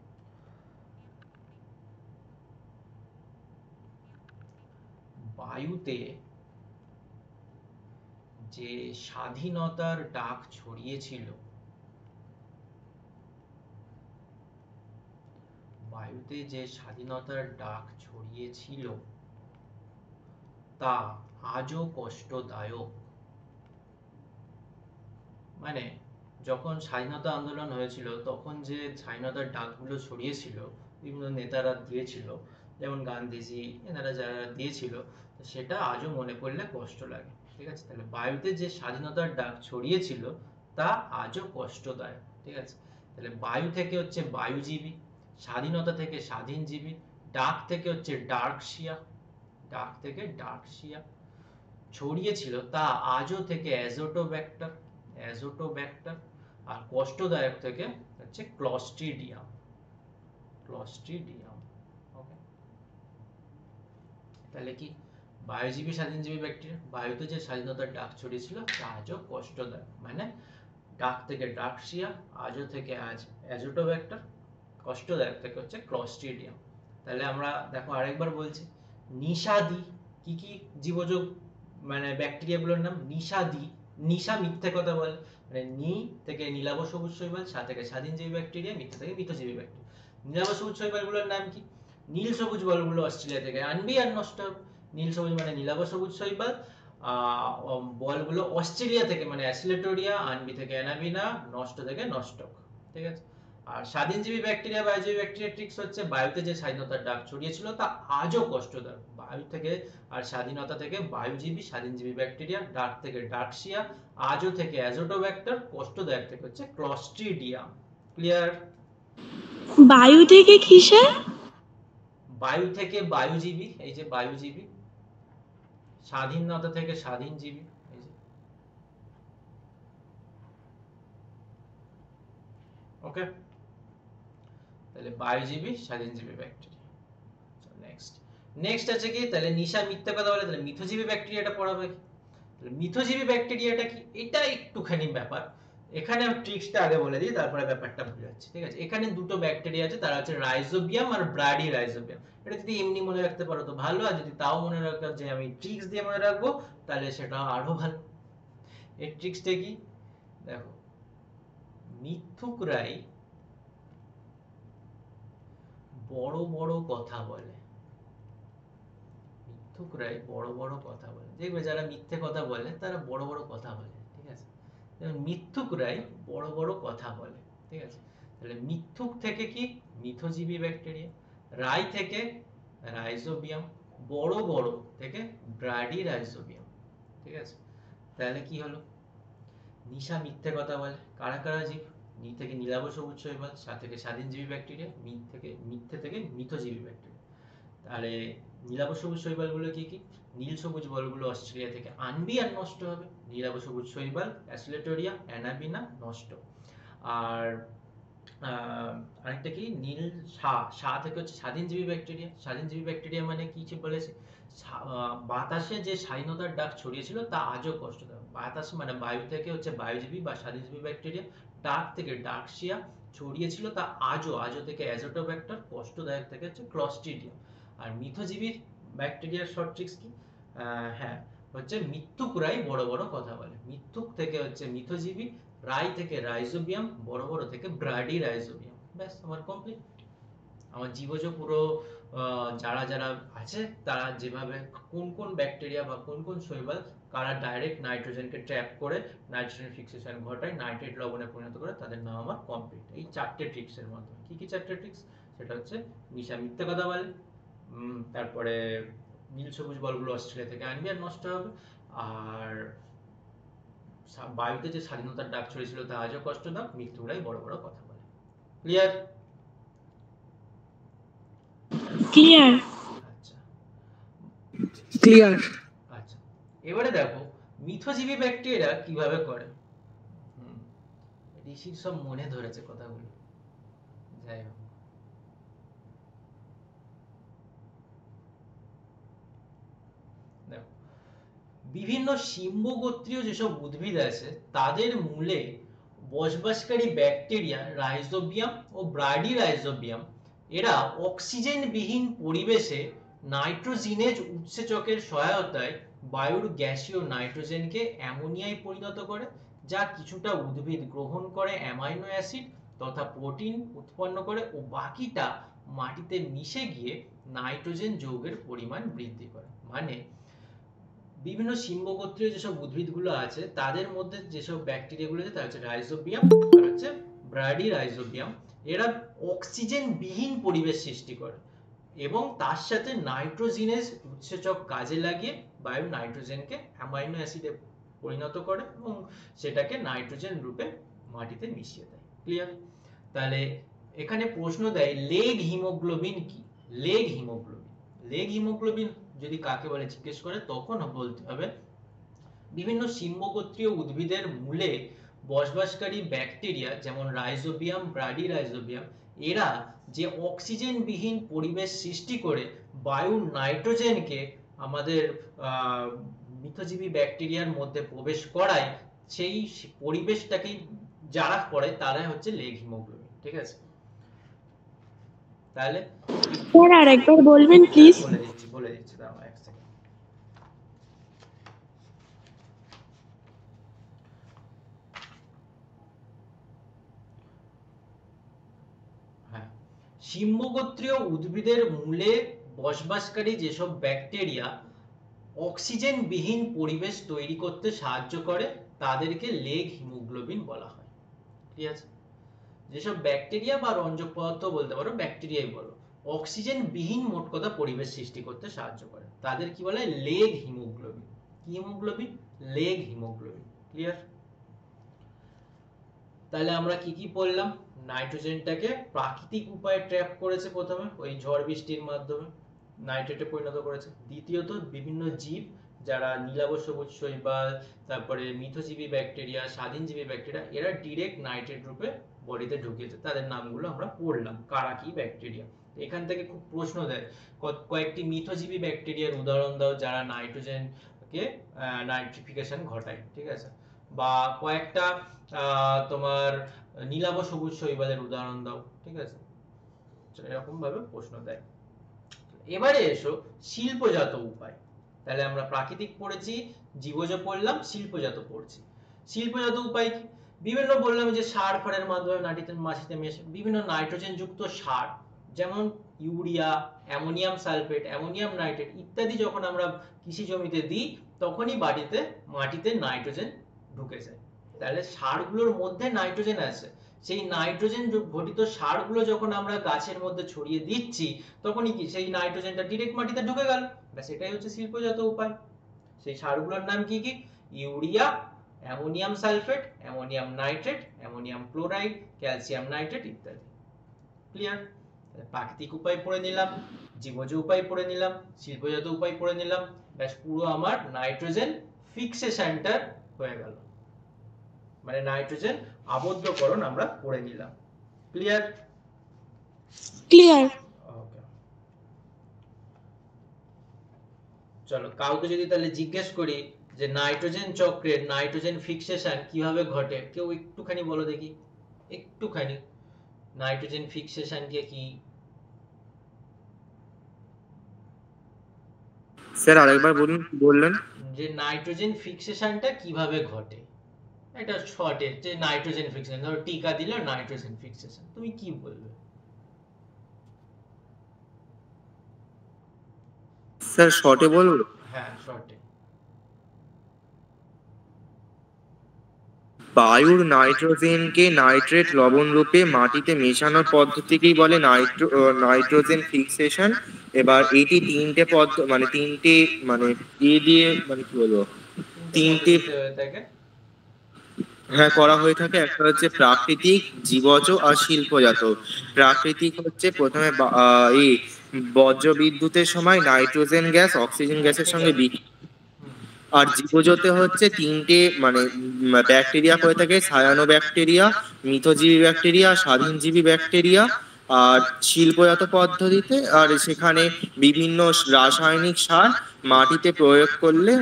বায়ুতে যে স্বাধীনতার ডাক ছড়িয়েছিল, বায়ুতে যে স্বাধীনতার ডাক ছড়িয়েছিল তা আজও কষ্টদায়ক। মানে যখন স্বাধীনতা আন্দোলন হয়েছিল, তখন যে স্বাধীনতার ডাকগুলো ছড়িয়েছিল, বিভিন্ন নেতারা দিয়েছিল, যেমন গান্ধীজি, এনারা যারা দিয়েছিল, সেটা আজও মনে পড়লে কষ্ট লাগে। ঠিক আছে, তাহলে বায়ুতে যে স্বাধীনতার ডাক ছড়িয়েছিল তা আজও কষ্টদায়ক। ঠিক আছে, তাহলে বায়ু থেকে হচ্ছে বায়ুজীবী, স্বাধীনতা থেকে স্বাধীনজীবী, ডাক থেকে হচ্ছে ডার্কসিয়া, ডাক থেকে ডার্কসিয়া, ছড়িয়েছিল তা আজও থেকে অ্যাজোটোব্যাক্টর, অ্যাজোটোব্যাক্টর, আর কষ্টদায়ক থেকে হচ্ছে ক্লস্ট্রিডিয়াম, ক্লস্ট্রিডিয়াম। ওকে, তাহলে কি? বায়োজীবী স্বাধীনজীবী ব্যাকটেরিয়া, বায়ুতে যে স্বাধীনতার ডাক ছড়িয়েছিল তা আজও কষ্টদায়ক, মানে ডাক থেকে ডার্কসিয়া, আজও থেকে আজ অ্যাজোটোব্যাক্টর, কষ্টদায়ক থেকে হচ্ছে ক্লস্ট্রিডিয়াম। তাহলে আমরা দেখো আরেকবার বলছি, নিষাদি কি কি জীবযোগ মানে ব্যাকটেরিয়াগুলোর নাম? নিষাদি, নিশা মিথ্যে কথা বলে, মানে নি থেকে নীলাভ সবুজ শৈবাল, সা থেকে স্বাধীনজীবী ব্যাকটেরিয়া, মিথ্যে থেকে মিথজীবী ব্যাকটেরিয়া। নীলাভ সবুজ শৈবালগুলোর নাম কি? নীল সবুজ বলগুলো অস্ট্রেলিয়া থেকে আনবি আর নষ্ট হবে। নীল সবুজ মানে নীলাভ সবুজ শৈবাল, বলগুলো অস্ট্রেলিয়া থেকে মানে অ্যাসিলেটোরিয়া, আনবি থেকে অ্যানাবিনা, নষ্ট থেকে নষ্টক, ঠিক আছে। আর স্বাধীনজীবী ব্যাকটেরিয়া বায়ুজীবী ব্যাকটেরিয়া ট্রিক্স হচ্ছে বায়ুতে যে স্বাধীনতার ডাক ছড়িয়েছিল তা আজও কষ্টদায়ক। বায়ু থেকে আর স্বাধীনতা থেকে বায়ুজীবী স্বাধীনজীবী ব্যাকটেরিয়া, ডাক থেকে ডাকশিয়া, আজও থেকে অ্যাজোটোব্যাক্টর, কষ্টদায়ক থেকে হচ্ছে ক্লস্ট্রিডিয়াম। ক্লিয়ার? বায়ু থেকে কিসে? বায়ু থেকে বায়ুজীবী, এই যে বায়ুজীবী, স্বাধীনতা থেকে স্বাধীনজীবী, এই যে। ওকে, তাহলে বায়ুজীবী স্বাধীনজীবী ব্যাকটেরিয়া। নেক্সট আছে কি, তাহলে নিশা মিথ্যা কথা বলে, তাহলে মিথজীবী ব্যাকটেরিয়াটা পড়াবে কি? তাহলে মিথজীবী ব্যাকটেরিয়াটা কি, এটা একটুখানি ব্যাপার। এখানে ট্রিক্সটা আগে বলে দিই, তারপরে ব্যাপারটা বুঝে যাচ্ছে, ঠিক আছে। এখানে দুটো ব্যাকটেরিয়া আছে, তারা হচ্ছে রাইজোবিয়াম আর ব্রাডি রাইজোবিয়াম। এটা যদি এমনি মনে রাখতে পারো তো ভালো, আর যদি তাও মনে রাখো যে আমি ট্রিক্স দিয়ে মনে রাখবো তাহলে সেটা আরো ভালো। এই ট্রিক্সটা কি দেখো, মিথুকরাই বড় বড় কথা বলে, মিথুকরাই বড় বড় কথা বলে। দেখবে যারা মিথ্যে কথা বলে তারা বড় বড় কথা বলে, ঠিক আছে। মিথুকরাই বড় বড় কথা বলে, ঠিক আছে। তাহলে মিথুক থেকে কি, মিথজীবী ব্যাকটেরিয়া, রাই থেকে রাইজোবিয়াম, বড় বড় থেকে ব্রাডি রাইজোবিয়াম, ঠিক আছে। তাহলে কি হলো, নিশা মিথ্যে কথা বলে, কারা কারা জীব, নি থেকে নীলাভ সবুজ শৈবাল, সা থেকে স্বাধীনজীবী ব্যাকটেরিয়া, মিথ্যে থেকে মিথজীবী ব্যাকটেরিয়া। তাহলে নীলাভ সবুজ শৈবালগুলো কি কি, নীল সবুজ বলগুলো অস্ট্রেলিয়া থেকে আনবি আর নষ্ট হবে, নীলাভ সবুজ শৈবাল অ্যাসিলেটোরিয়া, অ্যানাবিনা, নষ্ট। আর আরেকটা কি, নীল সা থেকে হচ্ছে স্বাধীনজীবী ব্যাকটেরিয়া। স্বাধীনজীবী ব্যাকটেরিয়া মানে কি বলেছে, বাতাসে যে স্বাধীনতার ডাক ছড়িয়েছিল তা আজও কষ্টদায়ক। বাতাস মানে বায়ু থেকে হচ্ছে বায়ুজীবী বা স্বাধীনজীবী ব্যাকটেরিয়া, ডাক থেকে ডাকশিয়া ছড়িয়েছিল তা আজও থেকে অ্যাজোটোব্যাক্টর, কষ্টদায়ক থেকে হচ্ছে ক্লস্ট্রিডিয়াম। আর মিথজীবী ব্যাকটেরিয়ার শর্ট ট্রিক্স কি, হ্যাঁ হচ্ছে মিথুকরাই বড় বড় কথা বলে, মিথুক থেকে হচ্ছে মিথজীবী, রাই থেকে রাইজোবিয়াম, বড় বড় থেকে ব্রাডি রাইজোবিয়াম। ব্যাস আমার কমপ্লিট। আমার জীবজ পুরো যারা যারা আছে তারা যেভাবে কোন কোন ব্যাকটেরিয়া বা কোন কোন শৈবাল কারা ডাইরেক্ট নাইট্রোজেনকে ট্র্যাপ করে নাইট্রোজেন ফিক্সেশন ঘটায়, নাইট্রেট লবণে পরিণত করে, তাদের নাম আমার কমপ্লিট। এই চারটে ট্রিক্সের মাধ্যমে। কি কি চারটে ট্রিক্স, সেটা হচ্ছে নিশা মিথ্যে কথা বলে, তারপরে নীল সবুজ বলগুলো অস্ট্রেলিয়া থেকে আনবি আর নষ্ট হবে, আর বায়ুতে যে স্বাধীনতার ডাক ছড়িয়েছিল তা আজও কষ্টদায়ক, মৃত্যুরাই বড় বড় কথা বলে। ক্লিয়ার? ক্লিয়ার। আচ্ছা ক্লিয়ার। আচ্ছা, এবারে দেখো মিথজীবী ব্যাকটেরিয়া কিভাবে করে। ঋষির সব মনে ধরেছে কথাগুলো, যাই হোক। দেখো, বিভিন্ন সিম্বগোত্রীয় যেসব উদ্ভিদ আছে তাদের মূলে বসবাসকারী ব্যাকটেরিয়া রাইজোবিয়াম ও ব্রাডি রাইজোবিয়াম, এরা অক্সিজেন বিহীন পরিবেশে নাইট্রোজিনেজ উৎসেচকের সহায়তায় বায়ুর গ্যাসীয় নাইট্রোজেনকে অ্যামোনিয়ায় পরিণত করে, যা কিছুটা উদ্ভিদ গ্রহণ করে অ্যামাইনো অ্যাসিড তথা প্রোটিন উৎপন্ন করে ও বাকিটা মাটিতে মিশে গিয়ে নাইট্রোজেন যৌগের পরিমাণ বৃদ্ধি করে। মানে বিভিন্ন সিম্বগোত্রীয় যেসব উদ্ভিদগুলো আছে তাদের মধ্যে যেসব ব্যাকটেরিয়াগুলো আছে তার হচ্ছে রাইজোবিয়াম আর হচ্ছে ব্রাডি রাইজোবিয়াম, এরা অক্সিজেন বিহীন পরিবেশ সৃষ্টি করে এবং তার সাথে নাইট্রোজিনেজ উৎসেচক কাজে লাগিয়ে বায়ু নাইট্রোজেনকে অ্যামাইনো অ্যাসিডে পরিণত করে এবং সেটাকে নাইট্রোজেন রূপে মাটিতে মিশিয়ে দেয়। ক্লিয়ার? তাহলে এখানে প্রশ্ন দেয় লেগ হিমোগ্লোবিন কি। লেগ হিমোগ্লোবিন যদি কাকে বলে জিজ্ঞেস করে তখন বলতে হবে বিভিন্ন সিম্বগোত্রীয় উদ্ভিদের মূলে বসবাসকারী ব্যাকটেরিয়া যেমন রাইজোবিয়াম, ব্রাডি রাইজোবিয়াম, এরা যে অক্সিজেন বিহীন পরিবেশ সৃষ্টি করে বায়ুর নাইট্রোজেনকে আমাদের মিথজীবী ব্যাকটেরিয়ার মধ্যে প্রবেশ করায়, সেই পরিবেশটাকেই যারা করে তারাই হচ্ছে লেগ হিমোগ্লোবিন। ঠিক আছে? তাহলে স্যার আর একবার বলবেন প্লিজ। বলে দিচ্ছি দাঁড়াও এক সেকেন্ড। হ্যাঁ, সিম্বগোত্রীয় উদ্ভিদের মূলে বসবাসকারী যেসব ব্যাকটেরিয়া অক্সিজেন বিহীন পরিবেশ তৈরি করতে সাহায্য করে তাদেরকে লেগ হিমোগ্লোবিন বলা হয়। ঠিক আছে, যেসব ব্যাকটেরিয়া বা রঞ্জক পদার্থ বলতে পারো, ব্যাকটেরিয়াই বলো, অক্সিজেন বিহীন মোট কথা পরিবেশ সৃষ্টি করতে সাহায্য করে তাদের কি বলে লেগ হিমোগ্লোবিন। কি হিমোগ্লোবিন? Leg haemoglobin. ক্লিয়ার? তাহলে আমরা কি কি পড়লাম? নাইট্রোজেনটাকে প্রাকৃতিক উপায়ে ট্র্যাপ করেছে, প্রথমে ওই ঝড় বৃষ্টির মাধ্যমে নাইট্রেটে পরিণত করেছে। দ্বিতীয়ত বিভিন্ন জীব যারা নীলাভ সবুজ শৈবাল, তারপরে মিথজীবী ব্যাকটেরিয়া, স্বাধীনজীবী ব্যাকটেরিয়া, এরা ডিরেক্ট নাইট্রেট রূপে বডিতে ঢুকিয়েছে, তাদের নামগুলো আমরা পড়লাম, কারা কি ব্যাকটেরিয়া। এখান থেকে খুব প্রশ্ন দেয়, কয়েকটি মিথজীবী ব্যাকটেরিয়ার উদাহরণ দাও যারা নাইট্রোজেনকে নাইট্রিফিকেশন ঘটায়। ঠিক আছে, বা কয়েকটা তোমার নীলাভ সবুজ শৈবালের উদাহরণ দাও। ঠিক আছে, এরকম ভাবে প্রশ্ন দেয়। এবারে এসো শিল্পজাত উপায়। তাহলে আমরা প্রাকৃতিক পড়েছি, জীবজ পড়লাম, শিল্পজাত পড়ছি। শিল্পজাত উপায় কি? বিভিন্ন বললাম যে সার ফারের মাধ্যমে মাটিতে মেশে বিভিন্ন নাইট্রোজেন যুক্ত সার, যেমন urea, ammonium sulphate, ammonium nitrate ইত্যাদি যখন আমরা কৃষি জমিতে দিই তখনই মাটিতে নাইট্রোজেন ঢুকে যায়। তাহলে সারগুলোর মধ্যে নাইট্রোজেন আছে, সেই নাইট্রোজেন ঘটিত সারগুলো যখন আমরা গাছের মধ্যে ছড়িয়ে দিচ্ছি তখনই কি সেই নাইট্রোজেনটা ডিরেক্ট মাটিতে ঢুকে গেল। ব্যাস, এটাই হচ্ছে শিল্পজাত উপায়। সেই সারগুলোর নাম কি কি? Urea, ammonium sulphate, ammonium nitrate, ammonium chloride, calcium nitrate ইত্যাদি। ক্লিয়ার? প্রাকৃতিক উপায় পড়ে নিলাম, জীবজ উপায় পড়ে নিলাম, শিল্পজাত উপায় পড়ে নিলাম। ব্যাস, পুরো আমার নাইট্রোজেন ফিক্সেশনটা হয়ে গেল, মানে নাইট্রোজেন আবদ্ধকরণ আমরা পড়ে নিলাম। ক্লিয়ার? ক্লিয়ার। ওকে, চলো কাউকে যদি তাহলে জিজ্ঞেস করি যে নাইট্রোজেন চক্রের নাইট্রোজেন ফিক্সেশন কিভাবে ঘটে, কেউ একটুখানি বলো দেখি, একটুখানি নাইট্রোজেন ফিক্সেশন কি? স্যার আরেকবার বলুন, কি বললেন? যে নাইট্রোজেন ফিক্সেশনটা কিভাবে ঘটে, এটা শর্টে যে নাইট্রোজেন ফিক্সেশন, ধরো টিকা দিলে নাইট্রোজেন ফিক্সেশন, তুমি কি বলবে? স্যার শর্টে বলবো? হ্যাঁ, শর্টে। বায়ুর নাইট্রোজেনকে নাইট্রেট লবণ রূপে মাটিতে মেশানোর পদ্ধতিকেই বলে নাইট্রোজেন ফিক্সেশন। এবার এটি তিনটে হ্যাঁ করা হয়ে থাকে। একটা হচ্ছে প্রাকৃতিক, জীবজ আর শিল্পজাত। প্রাকৃতিক হচ্ছে প্রথমে বজ্র বিদ্যুতের সময় নাইট্রোজেন গ্যাস অক্সিজেন গ্যাসের সঙ্গে আর জীবজতে হচ্ছে তিনটে ব্যাকটেরিয়া করে থাকে, সায়ানো ব্যাকটেরিয়া, মিথজীবী ব্যাকটেরিয়া, স্বাধীনজীবী ব্যাকটেরিয়া। আর শিল্পজাত পদ্ধতিতে আর সেখানে বিভিন্ন রাসায়নিক সার মাটিতে প্রয়োগ করলে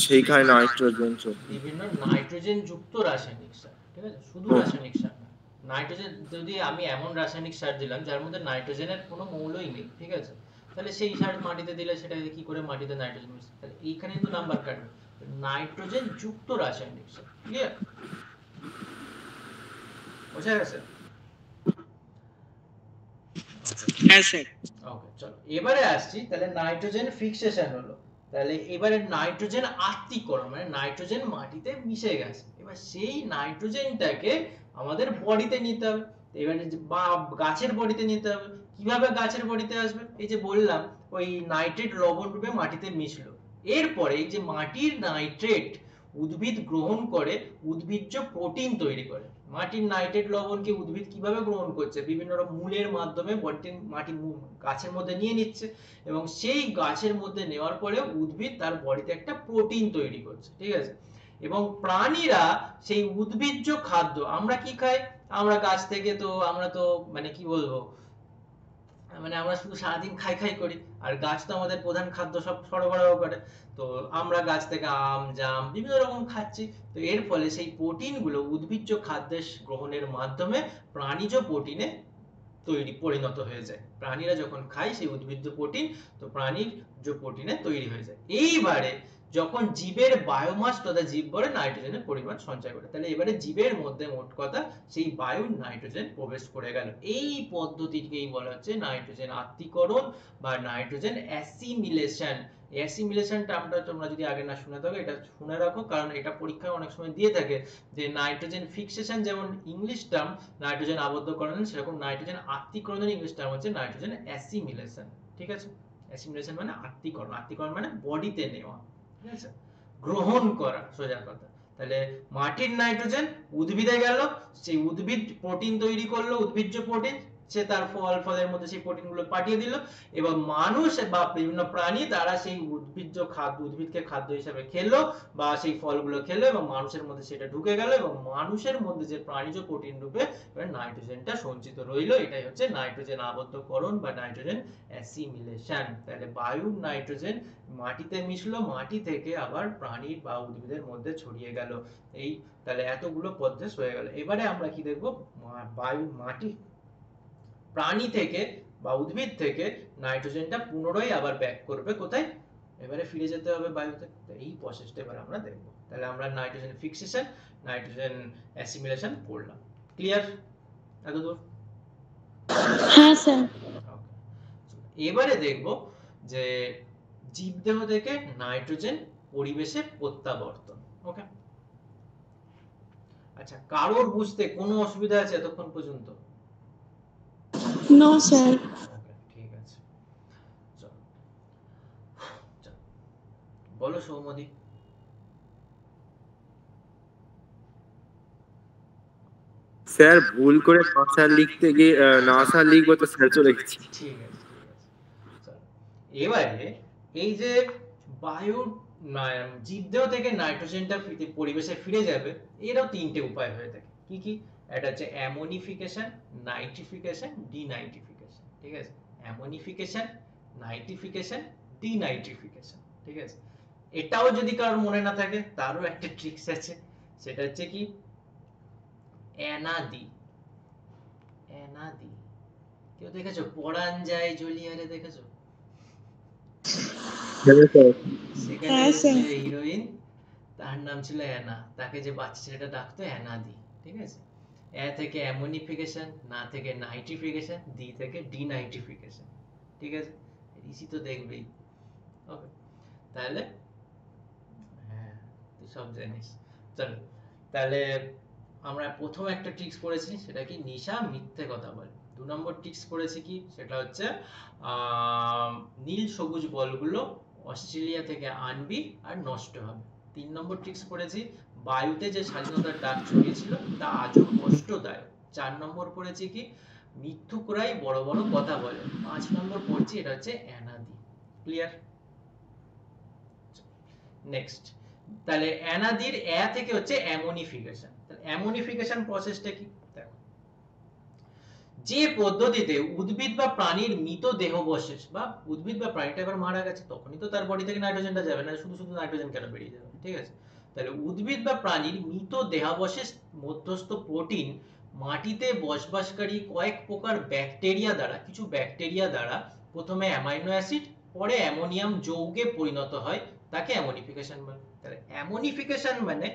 সেইখানে নাইট্রোজেন বিভিন্ন নাইট্রোজেন যুক্ত রাসায়নিক সার। ঠিক আছে, শুধু রাসায়নিক সার না, নাইট্রোজেন যদি আমি এমন রাসায়নিক সার দিলাম যার মধ্যে নাইট্রোজেনের কোনো মৌলই নেই, ঠিক আছে, তাহলে সেই সার মাটিতে দিলে সেটা কি করে মাটিতে নাইট্রোজেন মিশবে? তাহলে এইখানে তো নাম্বার কাটবে, নাইট্রোজেন যুক্ত রাসায়নিক সার। ক্লিয়ার? বুঝা গেছে? হ্যাঁ স্যার। ওকে, চলো এবারে আসছি। তাহলে নাইট্রোজেন ফিক্সেশন হলো, তাহলে এবারে নাইট্রোজেন আত্তীকরণ, মানে নাইট্রোজেন মাটিতে মিশে গেছে, এবার সেই নাইট্রোজেনটাকে আমাদের বডিতে নিতে হবে। এবারে বা গাছের বডিতে নিতে হবে। কিভাবে গাছের বডিতে আসবে? এই যে বললাম ওই নাইট্রেট লবণ রূপে মাটিতে মিশলো, এরপরে এই যে মাটির নাইট্রেট উদ্ভিদ গ্রহণ করে উদ্ভিজ্জ প্রোটিন তৈরি করে। মাটির নাইট্রেট লবণকে উদ্ভিদ কিভাবে গ্রহণ করছে? বিভিন্ন রকম মূলের মাধ্যমে গাছের মধ্যে নিয়ে নিচ্ছে, এবং সেই গাছের মধ্যে নেওয়ার পরে উদ্ভিদ তার বডিতে একটা প্রোটিন তৈরি করছে। ঠিক আছে, এবং প্রাণীরা সেই উদ্ভিজ্জ খাদ্য, আমরা কি খাই? আমরা গাছ থেকে তো আমরা তো কি বলবো, আমরা শুধু সারাদিন খাই করি, আর গাছ তো আমাদের প্রধান খাদ্য সব সরবরাহ করে। তো আমরা গাছ থেকে আম, জাম বিভিন্ন রকম খাচ্ছি। তো এর ফলে সেই প্রোটিনগুলো উদ্ভিজ্জ খাদ্যের গ্রহণের মাধ্যমে প্রাণীজ প্রোটিনে পরিণত হয়ে যায়। প্রাণীরা যখন খায় সেই উদ্ভিজ্জ প্রোটিন, তো প্রাণীজ প্রোটিনে তৈরি হয়ে যায়। এইবারে যখন জীবের বায়োমাস তথা জীববরে নাইট্রোজেনের পরিমাণ সঞ্চয় করে। তাহলে এবারে জীবের মধ্যে মোট কথা সেই বায়ু নাইট্রোজেন প্রবেশ করে গেল। এই পদ্ধতিকেই বলা হচ্ছে নাইট্রোজেন আত্তীকরণ বা নাইট্রোজেন অ্যাসিমিলেশন। অ্যাসিমিলেশন টার্মটা তোমরা যদি আগে না শুনে থাকো এটা শুনে রাখো, কারণ এটা পরীক্ষায় অনেক সময় দিয়ে থাকে যে নাইট্রোজেন ফিক্সেশন যেমন ইংলিশ টার্ম নাইট্রোজেন আবদ্ধকরণ, সেরকম নাইট্রোজেন আত্তীকরণের ইংলিশ টার্ম হচ্ছে নাইট্রোজেন অ্যাসিমিলেশন। ঠিক আছে, অ্যাসিমিলেশন মানে আত্তীকরণ, আত্তীকরণ মানে বডিতে নেওয়া, ঠিক আছে, গ্রহণ করা সোজা কথা। তাহলে মাটির নাইট্রোজেন উদ্ভিদে গেল, সেই উদ্ভিদ প্রোটিন তৈরি করলো, উদ্ভিজ্জ প্রোটিন, সে তার ফলের মধ্যে সেই প্রোটিনগুলো পাঠিয়ে দিল, এবং মানুষ বা বিভিন্ন প্রাণী তারা সেই উদ্ভিদকে খাদ্য হিসেবে খেলো বা সেই ফলগুলো খেলো এবং মানুষের মধ্যে সেটা ঢুকে গেল এবং মানুষের মধ্যে যে প্রাণীজ প্রোটিন রূপে এবার নাইট্রোজেনটা সঞ্চিত রইল। এটাই হচ্ছে নাইট্রোজেন আবদ্ধকরণ বা নাইট্রোজেন অ্যাসিমিলেশন। তাহলে বায়ুর নাইট্রোজেন মাটিতে মিশলো, মাটি থেকে আবার প্রাণী বা উদ্ভিদের মধ্যে ছড়িয়ে গেল। এই তাহলে এতগুলো প্রসেস হয়ে গেল। এবারে আমরা কি দেখব, মাটি প্রাণী থেকে বা উদ্ভিদ থেকে নাইট্রোজেনটা পুনরায় আবার ব্যাক করবে কোথায়, এবারে ফিরে যেতে হবে বায়ুতে। এই প্রসেসটা এবার আমরা দেখব। তাহলে আমরা নাইট্রোজেন ফিক্সেশন, নাইট্রোজেন অ্যাসিমিলেশন পড়লাম। ক্লিয়ার এতদূর? হ্যাঁ স্যার। এবারে দেখব যে জীবদেহ থেকে নাইট্রোজেন পরিবেশে প্রত্যাবর্তন। ওকে, আচ্ছা, কারোর বুঝতে কোনো অসুবিধা আছে এতক্ষণ পর্যন্ত? No sir. ওকে, ঠিক আছে, চলো বলো সৌমদি। স্যার ভুল করে নাসা লিখতে গিয়ে নাসা লিখবো তো স্যার চলে গেছি। ঠিক আছে, ঠিক আছে, চলো এবারে এই যে বায়ু জীবদেহ থেকে নাইট্রোজেনটা পরিবেশে ফিরে যাবে, এরও তিনটে উপায় হয়ে থাকে। কি কি? এটা হচ্ছে অ্যামোনিফিকেশন, নাইট্রিফিকেশন, ডিনাইট্রিফিকেশন। ঠিক আছে, অ্যামোনিফিকেশন, নাইট্রিফিকেশন, ডিনাইট্রিফিকেশন। ঠিক আছে, এটাও যদি কারোর মনে না থাকে তারও একটা ট্রিক্স আছে, সেটা হচ্ছে কি অ্যানাদি। অ্যানাদি কেউ দেখেছো? পরাণ যায় জ্বলিয়ারে দেখেছো? সেখানে যে হিরোইন তার নাম ছিল অ্যানা, তাকে যে বাচ্চা ছেলেটা ডাকতো অ্যানাদি। ঠিক আছে, এ থেকে অ্যামোনিফিকেশন, না থেকে নাইট্রিফিকেশন, ডি থেকে ডিনাইট্রিফিকেশন। ঠিক আছে, ঋষি তো দেখবেই। ওকে, তাহলে হ্যাঁ তুই সব জানিস। চলো তাহলে আমরা প্রথম একটা ট্রিক্স পড়েছি, সেটা কি নিশা মিথ্যে কথা বলে। 2 নম্বর ট্রিক্স পড়েছি কি, সেটা হচ্ছে নীল সবুজ বলগুলো অস্ট্রেলিয়া থেকে আনবি আর নষ্ট হবে। 3 নম্বর ট্রিক্স পড়েছি বায়ুতে যে স্বাধীনতার ডাক ছড়িয়েছিল তা আজও কষ্টদায়ক। 4 নম্বর পড়েছি কি মিথ্যুকরাই বড় বড় কথা বলে। 5 নম্বর পড়ছি এটা হচ্ছে অ্যানাদি। ক্লিয়ার? নেক্সট, তাহলে অ্যানাদির এ থেকে হচ্ছে অ্যামোনিফিকেশন। তাহলে অ্যামোনিফিকেশন প্রসেসটা কি দেখো, যে পদ্ধতিতে উদ্ভিদ বা প্রাণীর মৃত দেহাবশেষ বা উদ্ভিদ বা প্রাণীটা এবার মারা গেছে তখনই তো তার বডি থেকে নাইট্রোজেনটা যাবে না, শুধু শুধু নাইট্রোজেন কেন বেরিয়ে যাবে? ঠিক আছে, তাহলে উদ্ভিদ বা প্রাণীর মৃত দেহাবশেষ মধ্যস্থ প্রোটিন মাটিতে বসবাসকারী কয়েক প্রকার ব্যাকটেরিয়া দ্বারা, কিছু ব্যাকটেরিয়া দ্বারা প্রথমে অ্যামাইনো অ্যাসিড পরে অ্যামোনিয়াম যৌগে পরিণত হয়, তাকে অ্যামোনিফিকেশন বলে। তাহলে অ্যামোনিফিকেশন মানে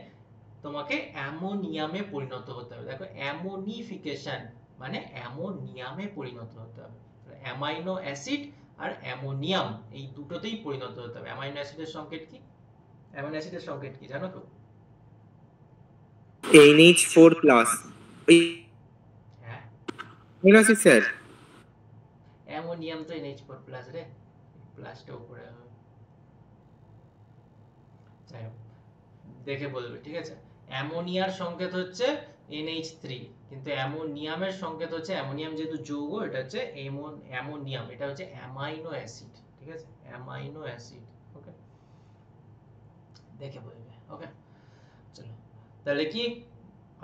তোমাকে অ্যামোনিয়ামে পরিণত হতে হবে। দেখো অ্যামোনিফিকেশন মানে অ্যামোনিয়ামে পরিণত হতে হবে। অ্যামাইনো অ্যাসিড আর অ্যামোনিয়াম এই দুটোতেই পরিণত হতে হবে। অ্যামাইনো অ্যাসিডের সংকেত কি? অ্যামাইনো অ্যাসিডের সংকেত কি জানো তো? NH4+। হ্যাঁ, অ্যামিনো স্যার। অ্যামোনিয়াম তো NH4+ রে, প্লাসটা উপরে হবে। যাই হোক দেখে বলবে, ঠিক আছে। অ্যামোনিয়ার সংকেত হচ্ছে NH3, কিন্তু অ্যামোনিয়ামের সংকেত হচ্ছে, অ্যামোনিয়াম যেহেতু যৌগ এটা হচ্ছে অ্যামোনিয়াম, এটা হচ্ছে অ্যামাইনো অ্যাসিড। ঠিক আছে, অ্যামাইনো অ্যাসিড। ওকে, দেখে বলবে। ওকে, চলো তাহলে কি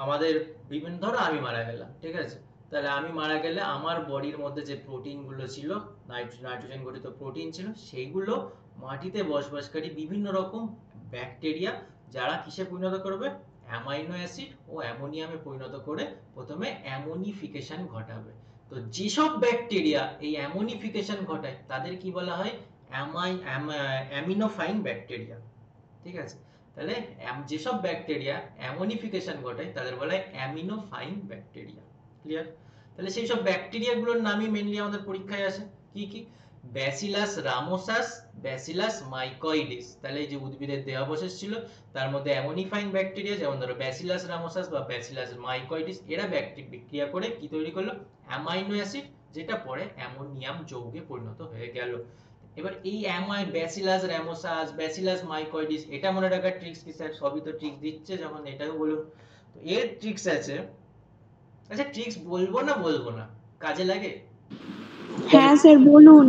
আমাদের বিভিন্ন, ধরো আমি মারা গেলাম, ঠিক আছে, তাহলে আমি মারা গেলে আমার বডির মধ্যে যে প্রোটিন গুলো ছিল, নাইট্রোজেন গঠিত প্রোটিন ছিল, সেইগুলো মাটিতে বসবাসকারী বিভিন্ন রকম ব্যাকটেরিয়া যারা কিসে পরিণত করবে, অ্যামাইনো অ্যাসিড ও অ্যামোনিয়ামে পরিণত করে প্রথমে অ্যামোনিফিকেশন ঘটাবে। তো যেসব ব্যাকটেরিয়া এই অ্যামোনিফিকেশন ঘটায় তাদের কি বলা হয়, অ্যামিনোফাইন ব্যাকটেরিয়া। ঠিক আছে? তাহলে যেসব ব্যাকটেরিয়া অ্যামোনিফিকেশন ঘটায় তাদের বলা হয় অ্যামিনোফাইং ব্যাকটেরিয়া। ক্লিয়ার? তাহলে সেই সব ব্যাকটেরিয়াগুলোর নামই মেইনলি আমাদের পরীক্ষায় আসে। কি কি? Bacillus ramosus, Bacillus mycoides. তাহলে এই যে উদ্ভিদের দেহাবশেষ ছিল তার মধ্যে অ্যামোনিফাইং ব্যাকটেরিয়া যেমন ধরো ব্যাসিলাস রামোসাস বা ব্যাসিলাস মাইকয়েডিস, এরা বিক্রিয়া করে কি তৈরি করলো? অ্যামাইনো অ্যাসিড, যেটা পরে অ্যামোনিয়াম যৌগে পরিণত হয়ে গেল। এবার এই ব্যাসিলাস রামোসাস, ব্যাসিলাস মাইকয়েডিস, এটা মনে রাখার ট্রিক্স কি স্যার? সবই তো ট্রিক্স দিচ্ছে যখন, এটাও বলুন। তো এর ট্রিক্স আছে। আচ্ছা ট্রিক্স বলবো না কাজে লাগে? হ্যাঁ স্যার বলুন।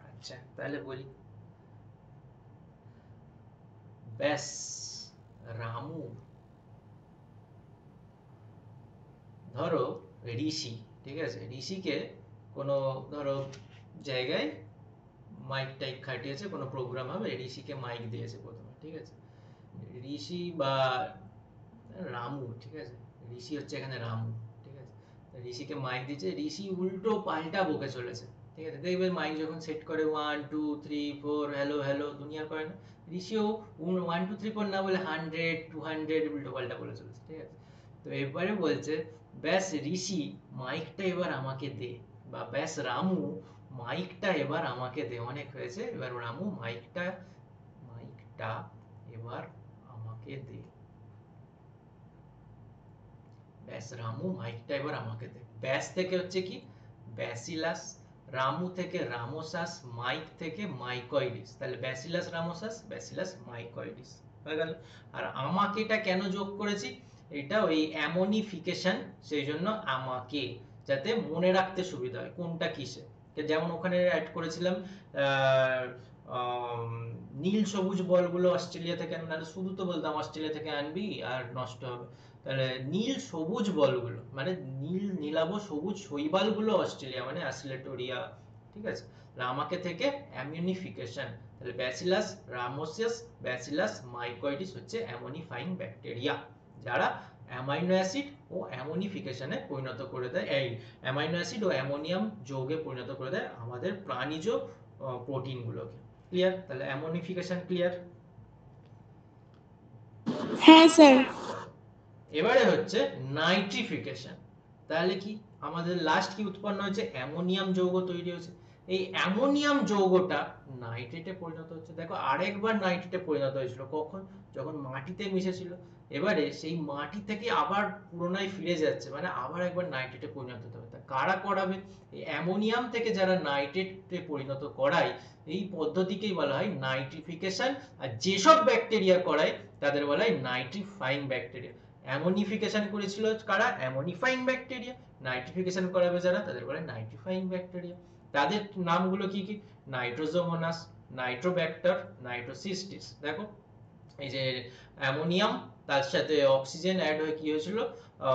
আচ্ছা তাহলে বলি। ব্যাস রামু ধরো ঋষি, ঠিক আছে? ঋষিকে কোনো ধরো জায়গায় মাইক টাইক খাটিয়েছে, কোনো প্রোগ্রাম হবে, ঋষিকে মাইক দিয়েছে প্রথমে, ঠিক আছে? ঋষি বা রামু, ঠিক আছে? ঋষি হচ্ছে এখানে রামু, ঠিক আছে? ঋষিকে মাইক দিয়েছে, ঋষি উল্টো পাল্টা বকে চলেছে, ঠিক আছে? দেখবে মাইক যখন সেট করে 1 2 3 4 হ্যালো হ্যালো দুনিয়ার করে না, ঋষিও 1 2 3 4 না বলে 100 200 উল্টো পাল্টা বলে চলেছে, ঠিক আছে? তো এবারে বলছে ব্যাস ঋষি মাইকটা এবার আমাকে দে, বা ব্যাস রামু মাইকটা এবার আমাকে দে, অনেক হয়েছে, এবার রামু মাইকটা এবার আমাকে দে, ব্যাস রামু মাইকটা এবার আমাকে দে। ব্যাস থেকে হচ্ছে কি? ব্যাসিলাস, রামু থেকে রামোসাস, মাইক থেকে মাইকয়েডিস। তাহলে ব্যাসিলাস রামোসাস, ব্যাসিলাস মাইকয়েডিস হয়ে গেল। আর আমাকেটা কেন যোগ করেছি? এটা ওই অ্যামোনিফিকেশন, সেই জন্য আমাকে, যাতে মনে রাখতে সুবিধা হয় কোনটা কিসে। যেমন ওখানে অ্যাড করেছিলাম নীল সবুজ বলগুলো অস্ট্রেলিয়া থেকে, নাহলে শুধু তো বলতাম অস্ট্রেলিয়া থেকে আনবি আর নষ্ট হবে। তাহলে নীল সবুজ বলগুলো মানে নীলাভ সবুজ শৈবালগুলো অস্ট্রেলিয়া মানে অ্যাসিলেটোরিয়া, ঠিক আছে? আমাকে থেকে অ্যামিউনিফিকেশন, তাহলে ব্যাসিলাস রামোসাস, ব্যাসিলাস মাইকয়েডিস হচ্ছে অ্যামোনিফাইং ব্যাকটেরিয়া, যারা অ্যামাইনো অ্যাসিড ও অ্যামোনিফিকেশনে পরিণত করে দেয়, এই অ্যামাইনো অ্যাসিড ও অ্যামোনিয়াম যৌগে পরিণত করে দেয় আমাদের প্রাণীজ প্রোটিনগুলোকে। ক্লিয়ার? তাহলে অ্যামোনিফিকেশন ক্লিয়ার? হ্যাঁ স্যার। এবারে হচ্ছে নাইট্রিফিকেশন। তাহলে কি আমাদের লাস্ট কি উৎপন্ন হয়েছে? অ্যামোনিয়াম যৌগ তৈরি হয়েছে। এই অ্যামোনিয়াম যৌগটা নাইট্রেটে পরিণত হচ্ছে। দেখো আরেকবার নাইট্রেটে পরিণত হয়েছিল, কখন? যখন মাটিতে মিশেছিল। এবারে সেই মাটি থেকে আবার পুনরায় ফিরে যাচ্ছে, মানে আবার একবার নাইট্রেটে পরিণত হতে হবে। কারা করাবে? এই অ্যামোনিয়াম থেকে যারা নাইট্রেটে পরিণত করায়, এই পদ্ধতিকেই বলা হয় নাইট্রিফিকেশন। আর যেসব ব্যাকটেরিয়া করায় তাদের বলা হয় নাইট্রিফাইং ব্যাকটেরিয়া। অ্যামোনিফিকেশন করেছিল কারা? Ammonifying bacteria. নাইট্রিফিকেশন করাবে যারা, তাদের বলে নাইট্রিফাইং ব্যাকটেরিয়া। তাদের নামগুলো কি কি? নাইট্রোজোমোনাস, নাইট্রোব্যাক্টর, নাইট্রোসিস্টিস। দেখো এই যে অ্যামোনিয়াম, তার সাথে অক্সিজেন অ্যাড হয়ে কি হয়েছিল?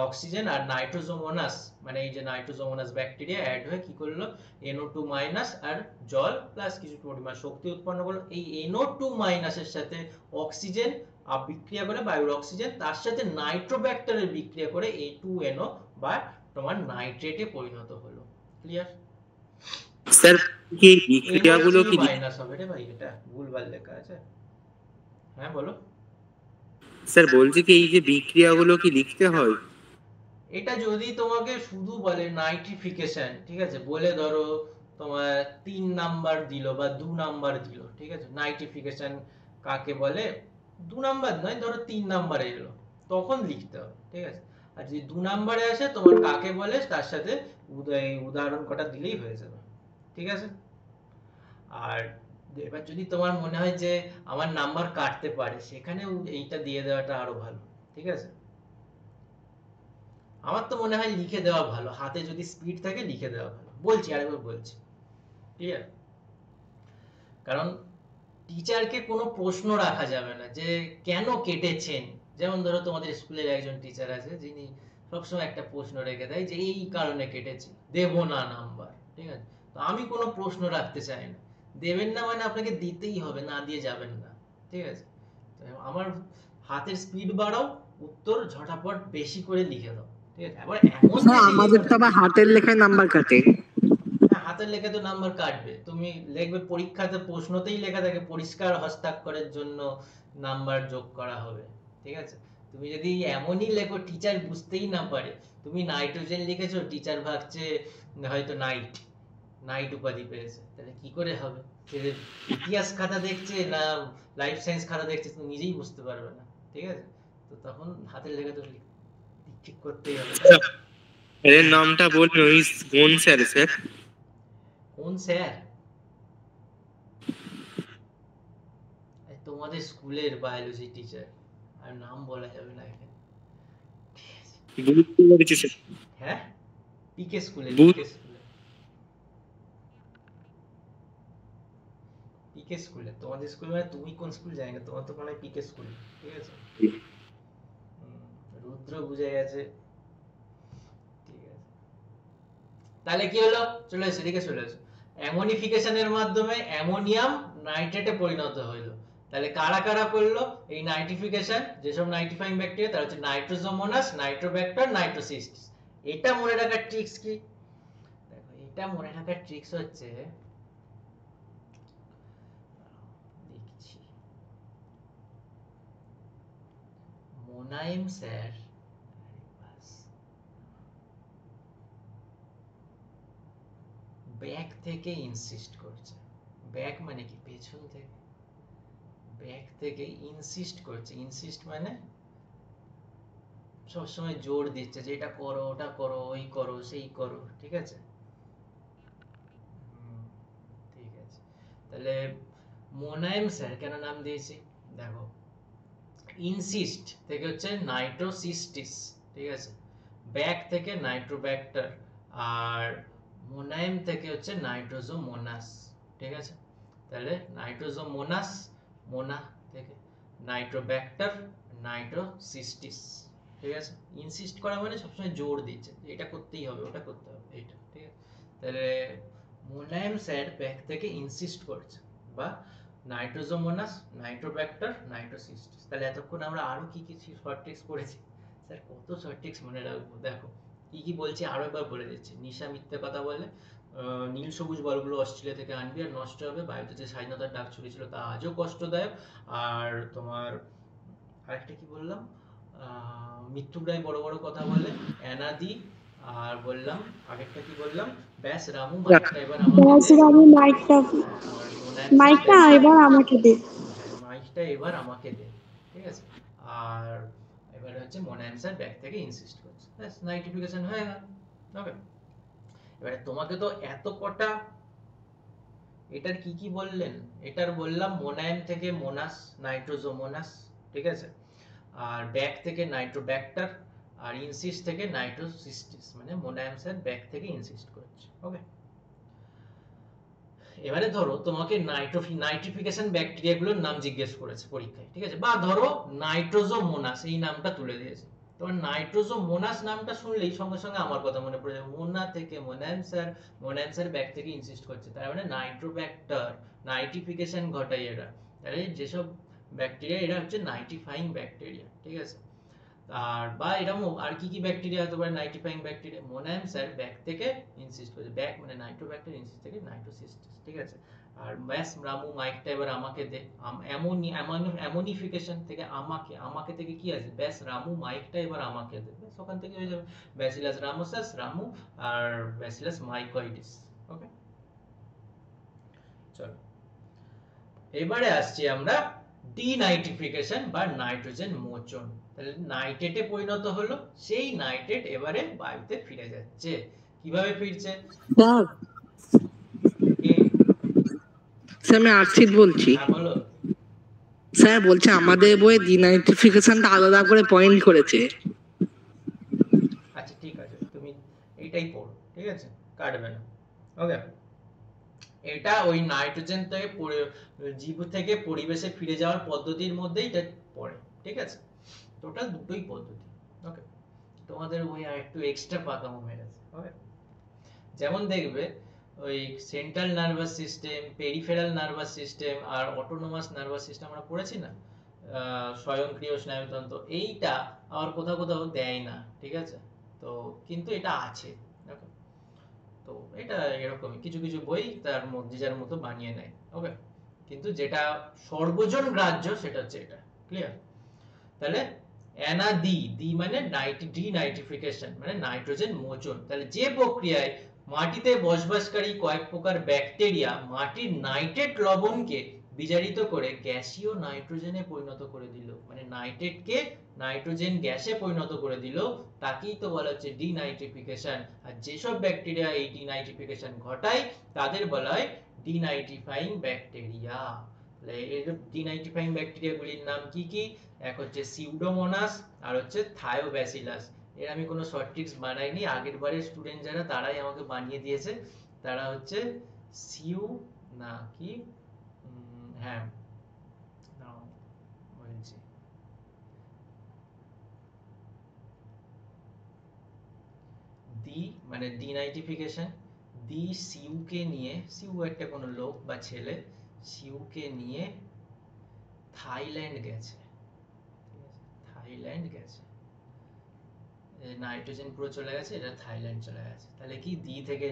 অক্সিজেন আর নাইট্রোজোমোনাস, মানে এই যে নাইট্রোজোমোনাস ব্যাকটেরিয়া অ্যাড হয়ে কি করলো? NO2- আর জল প্লাস কিছু পরিমাণ শক্তি উৎপন্ন করলো। এই NO2- এর সাথে অক্সিজেন বিক্রিয়া করে বায়ুর অক্সিজেন, তার সাথে নাইট্রোব্যাক্টরের বিক্রিয়া করে A2NO বা তোমার নাইট্রেটে পরিণত হলো। ক্লিয়ার? স্যার কি বিক্রিয়াগুলো কি মাইনাস হবে রে ভাই, এটা ভুলভাল লেখা আছে। হ্যাঁ বলো। স্যার বলছি কি এই যে বিক্রিয়াগুলো কি লিখতে হয়? এটা যদি তোমাকে শুধু বলে নাইট্রিফিকেশন, ঠিক আছে, বলে ধরো তোমার 3 নাম্বার দিল বা 2 নাম্বার দিল, ঠিক আছে, নাইট্রিফিকেশন কাকে বলে 2 নাম্বার নয়, ধরো 3 নাম্বারে এলো, তখন লিখতে হবে, ঠিক আছে? আর যদি 2 নাম্বারে আসে তোমার কাকে বলে তার সাথে উদাহরণ কটা দিলেই হয়ে যাবে, ঠিক আছে? আর এবার যদি তোমার মনে হয় যে আমার নাম্বার কাটতে পারে, সেখানে এইটা দিয়ে দেওয়াটা আরো ভালো, ঠিক আছে? আমার তো মনে হয় লিখে দেওয়া ভালো, হাতে যদি স্পিড থাকে লিখে দেওয়া ভালো। বলছি আরেকবার বলছি, ক্লিয়ার? কারণ টিচারকে কোনো প্রশ্ন রাখা যাবে না যে কেন কেটেছেন। যেমন ধরো তোমাদের স্কুলের একজন টিচার আছে যিনি সবসময় একটা প্রশ্ন রেখে দেয় যে এই কারণে কেটেছি, দেব না নাম্বার, ঠিক আছে? তো আমি কোনো প্রশ্ন রাখতে চাই না। দেবেন না মানে আপনাকে দিতেই হবে, না দিয়ে যাবেন না, ঠিক আছে? আমার হাতের স্পিড বাড়াও, উত্তর ঝটাপট বেশি করে লিখে দাও, ঠিক আছে? আবার এমন আমাদের তো আবার হাতের লেখায় নাম্বার কাটে। হাতের হাতের লেখা তো নাম্বার কাটবে, তুমি লিখবে পরীক্ষাতে প্রশ্নতেই লেখা থাকে পরিষ্কার হস্তাক্ষরের জন্য নাম্বার যোগ করা হবে, ঠিক আছে? তুমি যদি এমনই লেখো টিচার বুঝতেই না পারে, তুমি নাইট্রোজেন লিখেছো, টিচার ভাবছে হয়তো নাইট উপাধি পেয়েছে, তাহলে কি করে হবে? সে ইতিহাস খাতা দেখছে না লাইফ সায়েন্স খাতা দেখছে তুমি নিজেই বুঝতে পারবে না, ঠিক আছে? তো তখন হাতের লেখা তো ঠিক করতেই হবে। এর নামটা বলুন, ওই কোন স্যার? স্যার কোন স্যার? তোমাদের স্কুলের বায়োলজি টিচার, আর নাম বলা যাবে না এখানে। বুঝতে পেরেছি স্যার। হ্যাঁ, পিকে স্কুলে, পিকে স্কুলে। তোমাদের স্কুল মানে তুমি কোন স্কুল জানি না, তোমার তো মনে হয় পিকে স্কুল, ঠিক আছে? রুদ্র বুঝে গেছে, ঠিক আছে? তাহলে কি হলো? চলে এসে এদিকে চলে এসো। অ্যামোনিফিকেশনের মাধ্যমে অ্যামোনিয়াম নাইট্রেটে পরিণত হইলো। তাহলে কারা কারা করলো এই নাইট্রিফিকেশন? যেসব নাইট্রিফাইং ব্যাকটেরিয়া, তারা হচ্ছে নাইট্রোজোমোনাস, নাইট্রোব্যাক্টার, নাইট্রোসিস্টিস। এটা মনে রাখার ট্রিক্স কি? দেখো, এটা মনে রাখার ট্রিক্স হচ্ছে, দেখছি, মোনায়েম স্যার ব্যাক থেকে ইনসিস্ট করছে। ব্যাক মানে কি? পেছন থেকে। ব্যাক থেকে ইনসিস্ট করছে। ইনসিস্ট মানে সবসময় জোর দিচ্ছে যে এটা করো, ওটা করো, ওই করো, সেই করো, ঠিক আছে? ঠিক আছে, তাহলে মোনায়েম স্যার কেন নাম দিয়েছি? দেখো, ইনসিস্ট থেকে হচ্ছে নাইট্রোসিস্টিস, ঠিক আছে? ব্যাক থেকে নাইট্রোব্যাক্টার, আর মোনায়েম থেকে হচ্ছে নাইট্রোজোমোনাস, ঠিক আছে? তাহলে নাইট্রোজোমোনাস, মোনা থেকে নাইট্রোব্যাক্টার, নাইট্রোসিস্টিস, ঠিক আছে? ইনসিস্ট করা মানে সবসময় জোর দিচ্ছে যে এটা করতেই হবে, ওটা করতে হবে, এইটা, ঠিক আছে? তাহলে মোনায়েম স্যার ব্যাক থেকে ইনসিস্ট করছে, বা নাইট্রোজোমোনাস, নাইট্রোব্যাক্টার, নাইট্রোসিস্টিস। তাহলে এতক্ষণ আমরা আরো কি কি শর্ট ট্রিক্স পড়েছি? স্যার কত শর্ট ট্রিক্স মনে রাখবো? দেখো কি কি বলছি আরো একবার বলে দিচ্ছি। নিশা মিথ্যে কথা বলে, নীল সবুজ বলগুলো অস্ট্রেলিয়া থেকে আনবি আর নষ্ট হবে, বায়ুতে যে স্বাধীনতার ডাক ছড়িয়েছিল তা আজও কষ্টদায়ক, আর তোমার আরেকটা কি বললাম, মৃত্যুপ্রায় বড় বড় কথা বলে, অ্যানাদি, আর বললাম আগেরটা কি বললাম, ব্যাস রামু মাইকটা এবার মাইকটা এবার আমাকে দে। মাইকটা এবার আমাকে দে, ঠিক আছে? আর এবার হচ্ছে মোনায়েম স্যার ব্যাক থেকে ইনসিস্ট করছে, ব্যাস নাইট্রিফিকেশন হয়ে গেল। ওকে, এবারে তোমাকে তো এত কটা, এটার কি কি বললেন? এটার বললাম মোনায়েম থেকে মোনাস, নাইট্রোজোমোনাস, ঠিক আছে? আর ব্যাক থেকে নাইট্রোব্যাক্টার, আর ইনসিস্ট থেকে নাইট্রোসিস্টিস, মানে মোনায়েম স্যার ব্যাক থেকে ইনসিস্ট করছে। ওকে, এবারে ধরো তোমাকে নাইট্রিফিকেশন ব্যাকটেরিয়াগুলোর নাম জিজ্ঞেস করেছে পরীক্ষায়, ঠিক আছে? বা ধরো নাইট্রোজোমোনাস এই নামটা তুলে দিয়েছে, তোমার নাইট্রোজোমোনাস নামটা শুনলেই সঙ্গে সঙ্গে আমার কথা মনে পড়ে যাবে, মোনা থেকে মোনায়েম স্যার ব্যাক থেকে ইনসিস্ট করছে, তার মানে নাইট্রোব্যাক্টার নাইট্রিফিকেশন ঘটায় এরা। তাহলে যেসব ব্যাকটেরিয়া, এরা হচ্ছে নাইট্রিফাইং ব্যাকটেরিয়া, ঠিক আছে? আর বা এরকম আর কি কি ব্যাকটেরিয়া হতে পারে nitrifying bacteria? Monayem sir back থেকে ইনসিস্ট করছে, ব্যাক মানে নাইট্রোব্যাক্টার, ইনসিস্ট থেকে নাইট্রোসিস্টিস, ঠিক আছে? আর ব্যাস রামু মাইকটা এবার আমাকে দে, অ্যামোনিফিকেশন থেকে আমাকে থেকে কি আছে? ব্যাস রামু মাইকটা এবার আমাকে দে, ব্যাস ওখান থেকে হয়ে যাবে ব্যাসিলাস রামোসাস, রামু, আর ব্যাসিলাস মাইকয়েডিস। ওকে, চলো এবারে আসছি আমরা ডিনাইট্রিফিকেশন বা নাইট্রোজেন মোচন। তাহলে নাইট্রেটে পরিণত হলো, সেই নাইট্রেট এবারে বায়ুতে ফিরে যাচ্ছে। কিভাবে ফিরছে? স্যার আমি আরশিদ বলছি। হ্যাঁ বলো। স্যার বলছে আমাদের বইয়ে ডিনাইট্রিফিকেশনটা আলাদা করে পয়েন্ট করেছে। আচ্ছা ঠিক আছে, তুমি এইটাই পড়ো, ঠিক আছে? কাটবে না। ওকে, এটা ওই নাইট্রোজেন থেকে জীব থেকে পরিবেশে ফিরে যাওয়ার পদ্ধতির মধ্যে এটা পড়ে, ঠিক আছে? টোটাল দুটোই পদ্ধতি। ওকে, তোমাদের বই আর একটু এক্সট্রা পাকামো মেরেছে। ওকে, যেমন দেখবে ওই central nervous system, peripheral nervous system আর অটোনোমাস নার্ভাস সিস্টেম আমরা পড়েছি না, স্বয়ংক্রিয় স্নায়ুতন্ত্র, এইটা আর কোথাও কোথাও দেয় না, ঠিক আছে? তো কিন্তু এটা আছে। ওকে, তো এটা এরকম কিছু কিছু বই তার মধ্যে যার মতো বানিয়ে নেয়। ওকে, কিন্তু যেটা সর্বজন গ্রাহ্য সেটা হচ্ছে এটা। ক্লিয়ার? তাহলে ডি মানে ডিনাইট্রিফিকেশন মানে নাইট্রোজেন মোচন। তাহলে যে প্রক্রিয়ায় মাটিতে বসবাসকারী কয়েক প্রকার ব্যাকটেরিয়া মাটির নাইট্রেট লবণকে বিজারিত করে গ্যাসীয় নাইট্রোজেনে পরিণত করে দিল, মানে নাইট্রেটকে নাইট্রোজেন গ্যাসে পরিণত করে দিল, তাকেই তো বলা হচ্ছে ডিনাইট্রিফিকেশন। আর যেসব ব্যাকটেরিয়া এই ডিনাইট্রিফিকেশন ঘটায় তাদের বলা হয় ডিনাইট্রিফাইং ব্যাকটেরিয়া। এই ডিনাইট্রিফাইং ব্যাকটেরিয়াগুলির নাম কি কি? এক হচ্ছে সিউডোমোনাস আর হচ্ছে থায়োব্যাসিলাস। এর আমি কোনো শর্ট ট্রিক্স বানাইনি, আগের বারের স্টুডেন্ট যারা তারাই আমাকে বানিয়ে দিয়েছে। তারা হচ্ছে সিউ না কি হ্যাঁ নাও বলছি, ডি মানে ডিনাইট্রিফিকেশন, ডি সিউকে নিয়ে, সিউ একটা কোনো লোক বা ছেলে, সিউকে নিয়ে থাইল্যান্ড গেছে, থাইল্যান্ড গেছে, নাইট্রোজেন পুরো চলে গেছে, এটা থাইল্যান্ড চলে গেছে। তাহলে কি ডি থেকে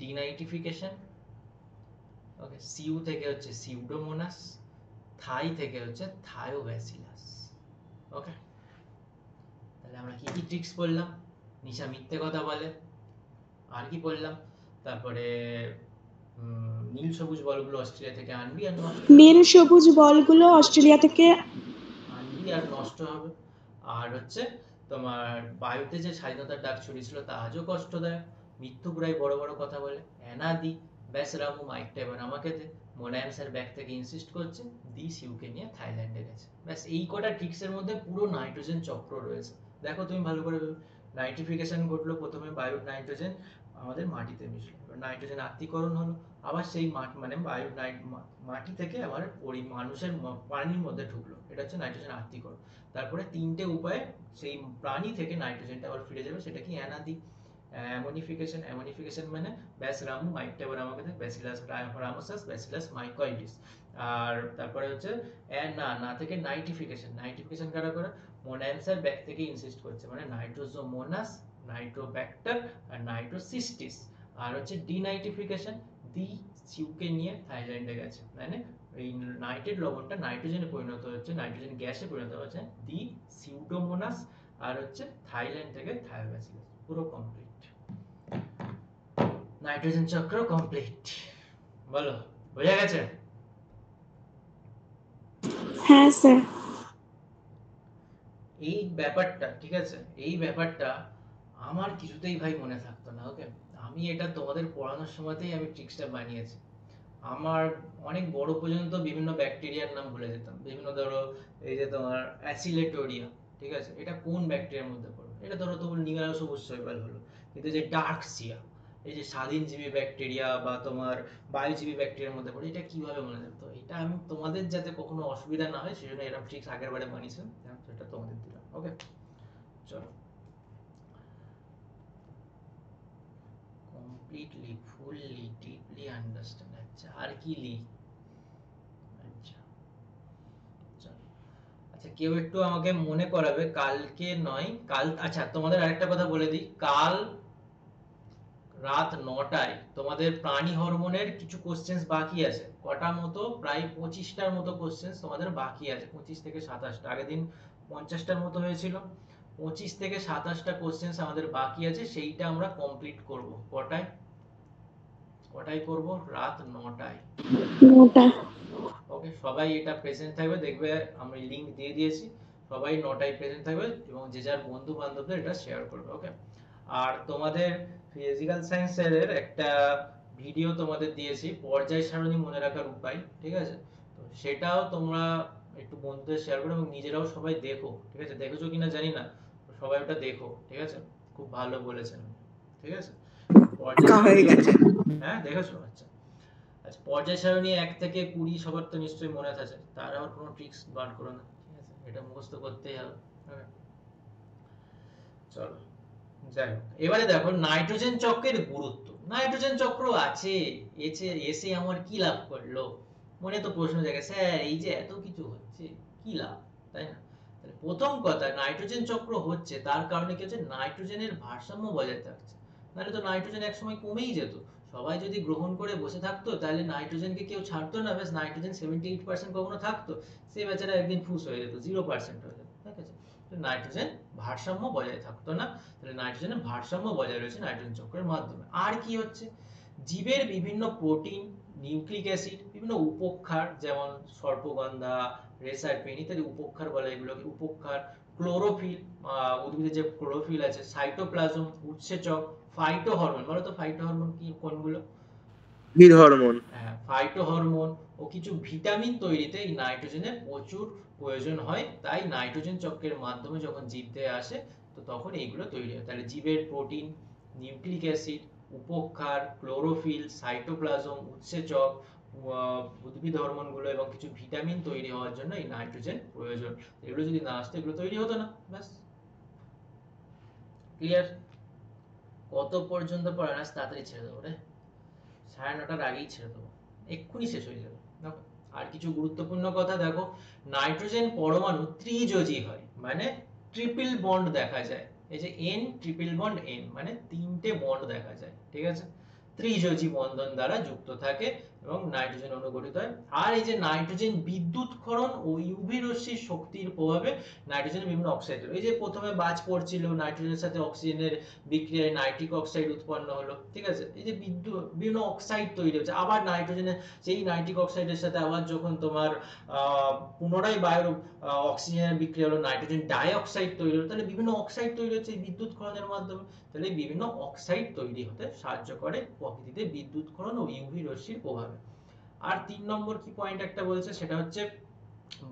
ডিনাইট্রিফিকেশন, ওকে, সিউ থেকে হচ্ছে সিউডোমোনাস, থাই থেকে হচ্ছে থায়োব্যাসিলাস। ওকে, তাহলে আমরা কি কি ট্রিক্স বললাম? নিশা মিথ্যে কথা বলে, আর কি বললাম? তারপরে নীল সবুজ বলগুলো অস্ট্রেলিয়া থেকে আনবি আর নষ্ট, নীল সবুজ বলগুলো অস্ট্রেলিয়া থেকে আনবি আর নষ্ট হবে। আর হচ্ছে তোমার বায়ুতে যে স্বাধীনতার ডাক ছড়িয়েছিল তা আজও কষ্টদায়ক। মিথ্যুকরাই বড় বড় কথা বলে, দি ব্যাস রামু মাইকটা এবার আমাকে দে। মোনায়েম স্যার ব্যাক থেকে ইনসিস্ট করছে, দি সিউকে নিয়ে থাইল্যান্ডে গেছে। ব্যাস এই কটা ট্রিক্সের মধ্যে পুরো নাইট্রোজেন চক্র রয়েছে। দেখো তুমি ভালো করে, নাইট্রিফিকেশন ঘটলো, প্রথমে বায়ুর নাইট্রোজেন আমাদের মাটিতে মিশলো, নাইট্রোজেন আত্তীকরণ হলো, আবার সেই মানে বায়ু মাটি থেকে আবার মানুষের পানির মধ্যে ঢুকলো, এটা হচ্ছে নাইট্রোজেন আত্তীকরণ। তারপরে তিনটে উপায়ে সেই প্রাণী থেকে নাইট্রোজেনটা আবার ফিরে যাবে, সেটা কি অ্যানাদি। অ্যামোনিফিকেশন, অ্যামোনিফিকেশন মানে ব্যাস রামু মাইকটা এবার আমাকে দে, ব্যাসিলাস রামোসাস ব্যাসিলাস মাইকয়েডিস। আর তারপরে হচ্ছে না থেকে নাইট্রিফিকেশন, নাইট্রিফিকেশন কারা করে? মোনায়েম স্যার ব্যাক থেকে ইনসিস্ট করছে, মানে নাইট্রোজোমোনাস, নাইট্রোব্যাক্টার আর নাইট্রোসিস্টিস। আর হচ্ছে ডিনাইট্রিফিকেশন, দি সিউকে নিয়ে থাইল্যান্ডে গেছে, মানে এই নাইট্রেট লবণটা নাইট্রোজেনে পরিণত হচ্ছে, নাইট্রোজেন গ্যাসে পরিণত হচ্ছে, দি সিউডোমোনাস আর হচ্ছে থাইল্যান্ড থেকে থায়োব্যাসিলাস। পুরো কমপ্লিট, নাইট্রোজেন চক্র কমপ্লিট। বলো, বোঝা গেছে? হ্যাঁ স্যার। এই ব্যাপারটা ঠিক আছে, এই ব্যাপারটা আমার কিছুতেই ভাই মনে থাকতো না। ওকে, আমি এটা তোমাদের পড়ানোর সময়তেই আমি ট্রিক্সটা বানিয়েছি। আমার অনেক বড় পর্যন্ত বিভিন্ন ব্যাকটেরিয়ার নাম ভুলে যেতাম, বিভিন্ন ধরো এই যে তোমার অ্যাসিলেটোরিয়া, ঠিক আছে, এটা কোন ব্যাকটেরিয়ার মধ্যে পড়বে? এটা ধরো তোমার নিগাল সবুজ শৈবাল হলো, কিন্তু যে ডার্কসিয়া, এই যে স্বাধীনজীবী ব্যাকটেরিয়া বা তোমার বায়ুজীবী ব্যাকটেরিয়ার মধ্যে পড়ে, এটা কিভাবে মনে থাকতো? এটা আমি তোমাদের যাতে কখনো অসুবিধা না হয় সেজন্য এরকম ট্রিক্স আগের বারে বানিয়েছিলাম, সেটা তোমাদের দিলাম। ওকে, চলো, completely fully deeply understand। আচ্ছা, আর কি লিখ? আচ্ছা চলো, আচ্ছা কেউ একটু আমাকে মনে করাবে, কালকে নয় কাল, আচ্ছা তোমাদের আরেকটা কথা বলে দিই, কাল রাত 9টায় তোমাদের প্রাণী হরমোনের কিছু কোশ্চেন্স বাকি আছে। কটা মতো? প্রায় 25টার মতো কোশ্চেন্স তোমাদের বাকি আছে, 25 থেকে 27টা। আগের দিন 50টার মতো হয়েছিল, 25 থেকে 27টা কোশ্চেন্স আমাদের বাকি আছে, সেইটা আমরা কমপ্লিট করব। কটায় করব? রাত 9টায়। ওকে, সবাই এটা প্রেজেন্ট থাকবে, দেখবে আমি লিংক দিয়ে দিয়েছি, সবাই 9টায় প্রেজেন্ট থাকবে এবং যে যার বন্ধু বান্ধবদের এটা শেয়ার করবে। ওকে, আর তোমাদের ফিজিক্যাল সায়েন্সের একটা ভিডিও তোমাদের দিয়েছি, পর্যায় সারণী মনে রাখার উপায়, ঠিক আছে, তো সেটাও তোমরা একটু বন্ধুদের শেয়ার করো এবং নিজেরাও সবাই দেখো, ঠিক আছে, দেখেছো কিনা জানি না, সবাই ওটা দেখো, ঠিক আছে, খুব ভালো বলেছেন, ঠিক আছে। হয়ে গেছে, হ্যাঁ দেখেছো? আচ্ছা আচ্ছা, পর্যায় সারণী 1 থেকে 20 সবার তো নিশ্চয়ই মনে আছে, তার আবার কোনো ট্রিক্স বার করো না, ঠিক আছে, এটা মুখস্থ করতেই হবে। চলো যাই হোক, এবারে দেখো নাইট্রোজেন চক্রের গুরুত্ব। নাইট্রোজেন চক্র আছে, এসে আমার কি লাভ করলো? মনে তো প্রশ্ন জাগে, স্যার এই যে এত কিছু হচ্ছে কি লাভ, তাই না? প্রথম কথা, নাইট্রোজেন চক্র হচ্ছে তার কারণে কি হচ্ছে? নাইট্রোজেনের ভারসাম্য বজায় থাকছে। নাহলে তো নাইট্রোজেন একসময় কমেই যেত। সবাই যদি গ্রহণ করে বসে থাকতো তাহলে নাইট্রোজেনকে কেউ ছাড়তো না, ব্যাস নাইট্রোজেন 78% কখনো থাকতো, সে বেচারা একদিন ফুস হয়ে যেত, 0% হয়ে যেত, ঠিক আছে। তো নাইট্রোজেন ভারসাম্য বজায় থাকতো না, তাহলে নাইট্রোজেনের ভারসাম্য বজায় রয়েছে নাইট্রোজেন চক্রের মাধ্যমে। আর কি হচ্ছে, জীবের বিভিন্ন প্রোটিন, নিউক্লিক অ্যাসিড, বিভিন্ন উপক্ষার, যেমন সর্পগন্ধা, রেসারপিন ইত্যাদি উপক্ষার বলে এগুলোকে, উপক্ষার, ক্লোরোফিল, উদ্ভিদের যে ক্লোরোফিল আছে, সাইটোপ্লাজম, উৎসেচক, ফাইটো হরমোন, বলো তো ফাইটো হরমোন কি কোনগুলো? উদ্ভিদ হরমোন। হ্যাঁ, ফাইটো হরমোন ও কিছু ভিটামিন তৈরিতে এই নাইট্রোজেনের প্রচুর প্রয়োজন হয়, তাই নাইট্রোজেন চক্রের মাধ্যমে যখন জীব দেহে আসে তো তখন এইগুলো তৈরি হয়। তাহলে জীবের প্রোটিন, নিউক্লিক অ্যাসিড, উপক্ষার, ক্লোরোফিল, সাইটোপ্লাজম, উৎসেচক, উদ্ভিদ হরমোনগুলো এবং কিছু ভিটামিন তৈরি হওয়ার জন্য এই নাইট্রোজেন প্রয়োজন। এগুলো যদি না আসতো এগুলো তৈরি হতো না। ব্যাস, ক্লিয়ার? কত পর্যন্ত পড়ানো? তাড়াতাড়ি ছেড়ে দেবো রে, 9:30টার আগেই ছেড়ে দেবো, এক্ষুনি শেষ হয়ে যাবে। দেখো আর কিছু গুরুত্বপূর্ণ কথা দেখো, নাইট্রোজেন পরমাণু ত্রিযোজী হয়, মানে ট্রিপল বন্ড দেখা যায়। এই যে N ট্রিপল বন্ড N মানে 3টে বন্ড দেখা যায়, ঠিক আছে, ত্রিযোজী বন্ধন দ্বারা যুক্ত থাকে এবং নাইট্রোজেন অণু গঠিত হয়। আর এই যে নাইট্রোজেন বিদ্যুৎক্ষরণ ও ইউভি রশ্মির শক্তির প্রভাবে নাইট্রোজেনের বিভিন্ন অক্সাইড, এই যে প্রথমে বাজ পড়ছিল নাইট্রোজেনের সাথে অক্সিজেনের বিক্রিয়ায় নাইট্রিক অক্সাইড উৎপন্ন হলো, ঠিক আছে, এই যে বিভিন্ন অক্সাইড তৈরি হচ্ছে, আবার নাইট্রোজেনের সেই নাইট্রিক অক্সাইডের সাথে আবার যখন তোমার পুনরায় বায়ুর অক্সিজেনের বিক্রিয়া হলো, নাইট্রোজেন ডাই অক্সাইড তৈরি হলো, তাহলে বিভিন্ন অক্সাইড তৈরি হচ্ছে এই বিদ্যুৎক্ষরণের মাধ্যমে। তাহলে বিভিন্ন অক্সাইড তৈরি হতে সাহায্য করে প্রকৃতিতে বিদ্যুৎক্ষরণ ও ইউভি রশ্মির প্রভাবে। আর 3 নম্বর কি পয়েন্ট একটা বলছে, সেটা হচ্ছে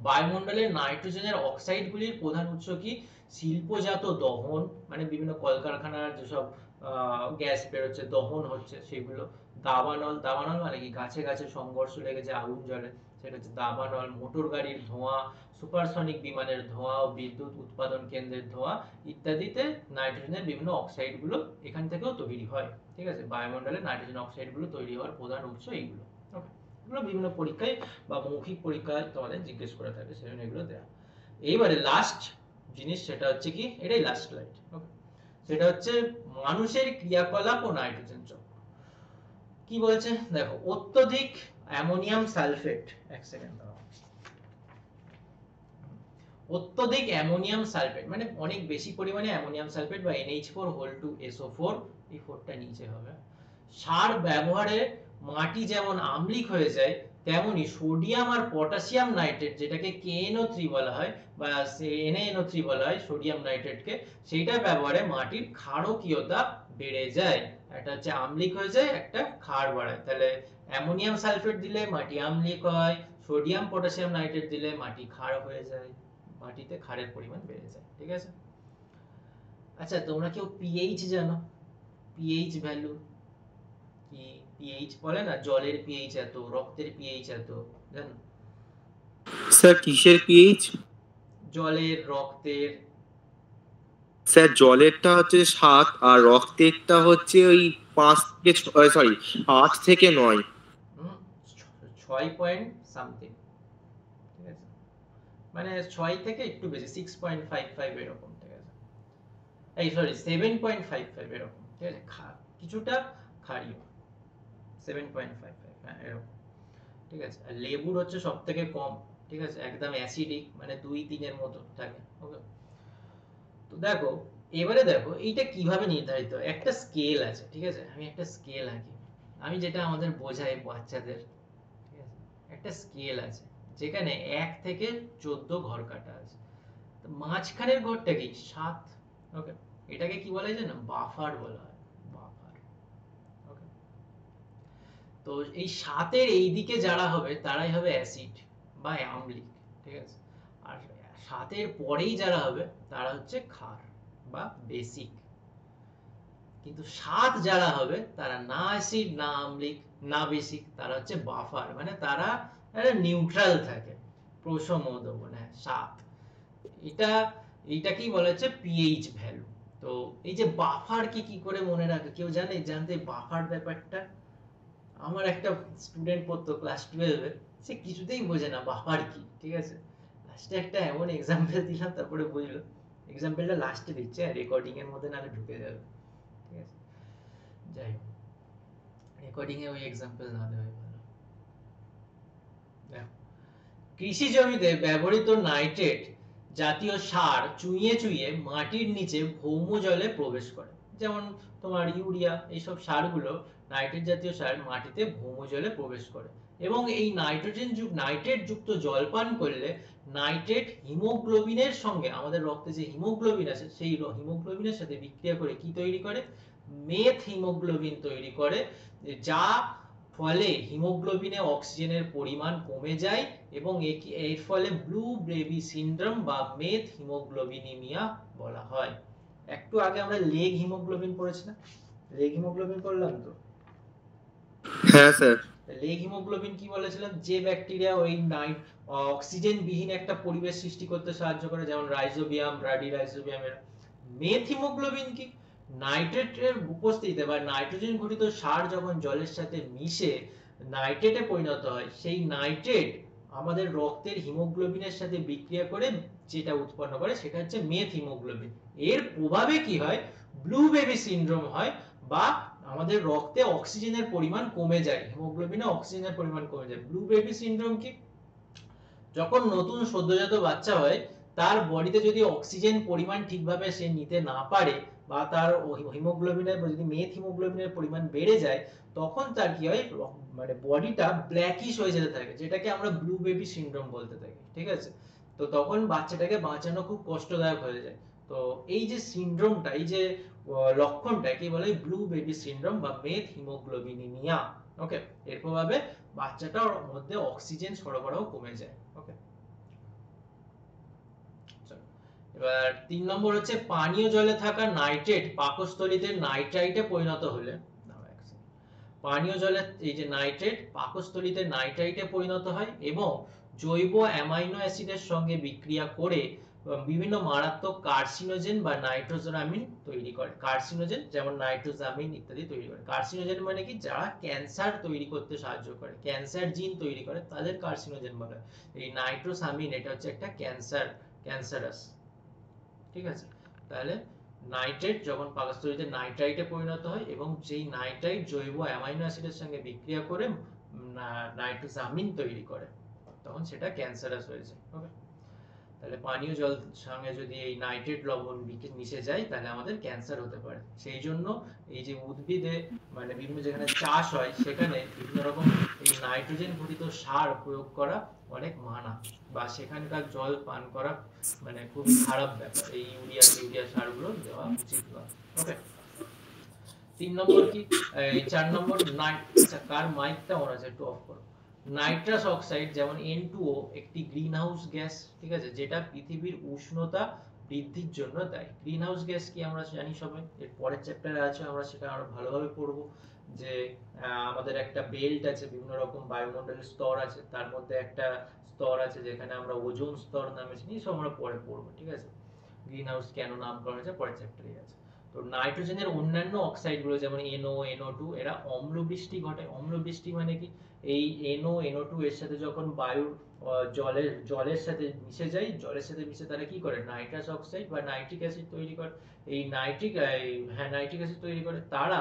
বায়ুমণ্ডলের নাইট্রোজেনের অক্সাইডগুলির প্রধান উৎস কি? শিল্পজাত দহন, মানে বিভিন্ন কলকারখানার যেসব গ্যাস বেরোচ্ছে, দহন হচ্ছে সেগুলো, দাবানল, দাবানল মানে কি গাছে গাছে সংঘর্ষ লেগে যে আগুন জ্বলে সেটা হচ্ছে দাবানল, মোটর গাড়ির ধোঁয়া, সুপারসনিক বিমানের ধোঁয়া ও বিদ্যুৎ উৎপাদন কেন্দ্রের ধোঁয়া ইত্যাদিতে নাইট্রোজেনের বিভিন্ন অক্সাইডগুলো এখান থেকেও তৈরি হয়, ঠিক আছে। বায়ুমণ্ডলে নাইট্রোজেন অক্সাইডগুলো তৈরি হওয়ার প্রধান উৎস এইগুলো। ওকে, এগুলো বিভিন্ন পরীক্ষায় বা মৌখিক পরীক্ষায় তোমাদের জিজ্ঞেস করে থাকে, সেজন্য এগুলো দেয়া। এইবারে লাস্ট জিনিস, সেটা হচ্ছে কি, এটাই লাস্ট স্লাইড, ওকে, সেটা হচ্ছে মানুষের ক্রিয়াকলাপ ও নাইট্রোজেন চক্র। কি বলছে দেখো, অত্যধিক অ্যামোনিয়াম সালফেট, এক সেকেন্ড দাও, অত্যধিক অ্যামোনিয়াম সালফেট মানে অনেক বেশি পরিমাণে অ্যামোনিয়াম সালফেট বা NH4 এই 4টা নিচে হবে। সার ব্যবহারে মাটি যেমন আম্লিক হয়ে যায়, তেমনি সোডিয়াম আর পটাশিয়াম নাইট্রেট, যেটাকে KNO3 বলা হয় বা NaNO3 বলা হয় সোডিয়াম নাইট্রেটকে, সেইটা ব্যবহারে মাটির ক্ষারকীয়তা বেড়ে যায়। একটা হচ্ছে আম্লিক হয়ে যায়, একটা ক্ষার বাড়ায়। তাহলে অ্যামোনিয়াম সালফেট দিলে মাটি আম্লিক হয়, সোডিয়াম পটাশিয়াম নাইট্রেট দিলে মাটি ক্ষার হয়ে যায়, মাটিতে ক্ষারের পরিমাণ বেড়ে যায়, ঠিক আছে। আচ্ছা, তোমরা কেউ পিএইচ জানো? পিএইচ ভ্যালু কি? পিএইচ বলে না, জলের পিএইচ এত, রক্তের পিএইচ এত, জানো? স্যার কিসের পিএইচ? জলের, রক্তের। স্যার জলেরটা হচ্ছে 7 আর রক্তেরটা হচ্ছে ওই 5 থেকে 8 থেকে 9। 6 পয়েন্ট সামথিং, ঠিক আছে, মানে 6 থেকে একটু বেশি, 6.55 এরকম, ঠিক আছে, এই সরি 7.55 এরকম, ঠিক আছে, কিছুটা ক্ষারীয়, 7.55, হ্যাঁ এরকম, ঠিক আছে। আর লেবুর হচ্ছে সবথেকে কম, ঠিক আছে, একদম অ্যাসিডিক, মানে 2-3 এর মতো থাকে, ওকে। তো দেখো, এবারে দেখো এইটা কিভাবে নির্ধারিত হয়। একটা স্কেল আছে, ঠিক আছে, আমি একটা স্কেল আঁকি, আমি যেটা আমাদের বোঝাই বাচ্চাদের, ঠিক আছে, একটা স্কেল আছে যেখানে 1 থেকে 14 ঘর কাটা আছে, তো মাঝখানের ঘরটা কি 7, ওকে, এটাকে কি বলা হয় জানো? বাফার বলা হয়, বাফার, ওকে। তো এই 7-এর এই দিকে যারা হবে তারাই হবে অ্যাসিড বা আম্লিক, ঠিক আছে, আর 7-এর পরেই যারা হবে তারা হচ্ছে ক্ষার বা বেসিক। কিন্তু 7 যারা হবে তারা না অ্যাসিড না আম্লিক না বেসিক, তারা হচ্ছে বাফার, মানে তারা একটা নিউট্রাল থাকে, প্রশমোদবন, হ্যাঁ 7। এইটা কি বলা হচ্ছে পিএইচ ভ্যালু। তো এই যে বাফার কি করে মনে রাখে, কেউ জানতে বাফার ব্যাপারটা? আমার একটা স্টুডেন্ট পড়তো ক্লাস 12-এ, সে কিছুতেই বোঝে না বাফার কি, ঠিক আছে, লাস্টে একটা এমন এক্সাম্পল দিলাম তারপরে বুঝলো। এক্সাম্পলটা লাস্টে দিচ্ছে, রেকর্ডিং এর মধ্যে নালে ঢুকে যাবে, ঠিক আছে। যাই হোক, রেকর্ডিং এ ওই এক্সাম্পল না দেওয়াই ভালো। দেখো, কৃষি জমিতে ব্যবহৃত নাইট্রেট জাতীয় সার চুইয়ে চুইয়ে মাটির নিচে ভৌম জলে প্রবেশ করে। যেমন তোমার ইউরিয়া, এইসব সারগুলো নাইট্রেট জাতীয় সার মাটিতে ভৌম জলে প্রবেশ করে এবং এই নাইট্রেট যুক্ত জল পান করলে নাইট্রেট হিমোগ্লোবিনের সঙ্গে, আমাদের রক্তে যে হিমোগ্লোবিন আছে সেই হিমোগ্লোবিনের সাথে বিক্রিয়া করে কি তৈরি করে? মেথ হিমোগ্লোবিন তৈরি করে, যা ফলে হিমোগ্লোবিনে অক্সিজেনের পরিমাণ কমে যায় এবং এর ফলে ব্লু বেবি সিনড্রোম বা মেথ হিমোগ্লোবিনিমিয়া বলা হয়। একটু আগে আমরা লেগ হিমোগ্লোবিন পড়েছিলাম, লেগ হিমোগ্লোবিন পড়লাম তো? হ্যাঁ স্যার। লেগ হিমোগ্লোবিন কি বলেছিলাম? যে ব্যাকটেরিয়া ওই অক্সিজেন বিহীন একটা পরিবেশ সৃষ্টি করতে সাহায্য করে, যেমন রাইজোবিয়াম, ব্রাডিরাইজোবিয়াম। এর মেথ হিমোগ্লোবিন কি? নাইট্রেটের উপস্থিতিতে বা নাইট্রোজেন ঘটিত সার যখন জলের সাথে মিশে নাইট্রেটে পরিণত হয়, সেই নাইট্রেট আমাদের রক্তের হিমোগ্লোবিনের সাথে বিক্রিয়া করে যেটা উৎপন্ন করে সেটা হচ্ছে মেথ হিমোগ্লোবিন। এর প্রভাবে কি হয়? ব্লু বেবি সিনড্রোম হয় বা আমাদের রক্তে অক্সিজেনের পরিমাণ কমে যায়, হিমোগ্লোবিনে অক্সিজেনের পরিমাণ কমে যায়। ব্লু বেবি সিনড্রোম কি? যখন নতুন সদ্যজাত বাচ্চা হয় তার বডিতে যদি অক্সিজেন পরিমাণ ঠিকভাবে সে নিতে না পারে বা তার হিমোগ্লোবিনের যদি মেথ হিমোগ্লোবিনের পরিমাণ বেড়ে যায়, তখন তার কি হয়? মানে বডিটা ব্ল্যাকিশ হয়ে যেতে থাকে, যেটাকে আমরা ব্লু বেবি সিনড্রোম বলতে থাকি, ঠিক আছে? তো তখন বাচ্চাটাকে বাঁচানো খুব কষ্টদায়ক হয়ে যায়। তো এই যে সিনড্রোমটা, এই যে লক্ষণটা কি বলে? ব্লু বেবি সিনড্রোম বা মেথ হিমোগ্লোবিনিমিয়া। ওকে, এর প্রভাবে বাচ্চাটার মধ্যে অক্সিজেন সরবরাহ কমে যায়। ওকে, এবার 3 নম্বর হচ্ছে পানীয় জলে থাকা নাইট্রেট পাকস্থলীতে নাইট্রাইটে পরিণত হলে, পানীয় জলে এই যে নাইট্রেট পাকস্থলীতে নাইট্রাইটে পরিণত হয় এবং জৈব অ্যামাইনো অ্যাসিডের সঙ্গে বিক্রিয়া করে বিভিন্ন মারাত্মক কার্সিনোজেন বা নাইট্রোজামিন তৈরি করে। কার্সিনোজেন যেমন নাইট্রোজামিন ইত্যাদি তৈরি করে। কার্সিনোজেন মানে কি? যারা ক্যান্সার তৈরি করতে সাহায্য করে, ক্যান্সার জিন তৈরি করে, তাদের কার্সিনোজেন বলে। এই নাইট্রোসামিন এটা হচ্ছে একটা ক্যান্সারাস, ঠিক আছে? তাহলে নাইট্রেট যখন পাকস্থলীতে নাইট্রাইটে পরিণত হয় এবং সেই নাইট্রাইট জৈব অ্যামাইনো অ্যাসিডের সঙ্গে বিক্রিয়া করে নাইট্রোজামিন তৈরি করে, তখন সেটা ক্যান্সারাস হয়ে যায়। ওকে, তাহলে পানীয় জল সঙ্গে যদি এই নাইট্রেট লবণ মিশে যায় তাহলে আমাদের ক্যান্সার হতে পারে। সেই জন্য এই যে উদ্ভিদে মানে বিভিন্ন যেখানে চাষ হয় সেখানে বিভিন্ন রকম এই নাইট্রোজেন ঘটিত সার প্রয়োগ করা অনেক মানা, বা সেখানকার জল পান করা মানে খুব খারাপ ব্যাপার। এই ইউরিয়া সারগুলো দেওয়া উচিত নয়। ওকে, 3 নম্বর কি? 4 নম্বর আচ্ছা, কার মাইকটা অন আছে একটু অফ করো। নাইট্রাস অক্সাইড যেমন N2O একটি গ্রিনহাউস গ্যাস, ঠিক আছে, যেটা পৃথিবীর উষ্ণতা বৃদ্ধির জন্য দায়ী। গ্রিনহাউস গ্যাস কি আমরা জানি সবাই, এর পরের চ্যাপ্টারে আছে, আমরা সেটা আরো ভালোভাবে পড়ব। যে আমাদের একটা বেল্ট আছে, বিভিন্ন রকম বায়ুমণ্ডলের স্তর আছে, তার মধ্যে একটা স্তর আছে যেখানে আমরা ওজোন স্তর নামে চিনি, সব আমরা পরে পড়বো, ঠিক আছে? গ্রিনহাউস কেন নামকরণ হয়েছে পরের চ্যাপ্টারে আছে। তো নাইট্রোজেনের অন্যান্য অক্সাইডগুলো যেমন NO, NO2 এরা অম্ল বৃষ্টি ঘটায়। অম্ল বৃষ্টি মানে কি? এই NO, NO2 এর সাথে যখন বায়ুর জলের সাথে মিশে যায়, জলের সাথে মিশে তারা কি করে? নাইট্রাস অক্সাইড বা নাইট্রিক অ্যাসিড তৈরি করে। এই নাইট্রিক অ্যাসিড তৈরি করে তারা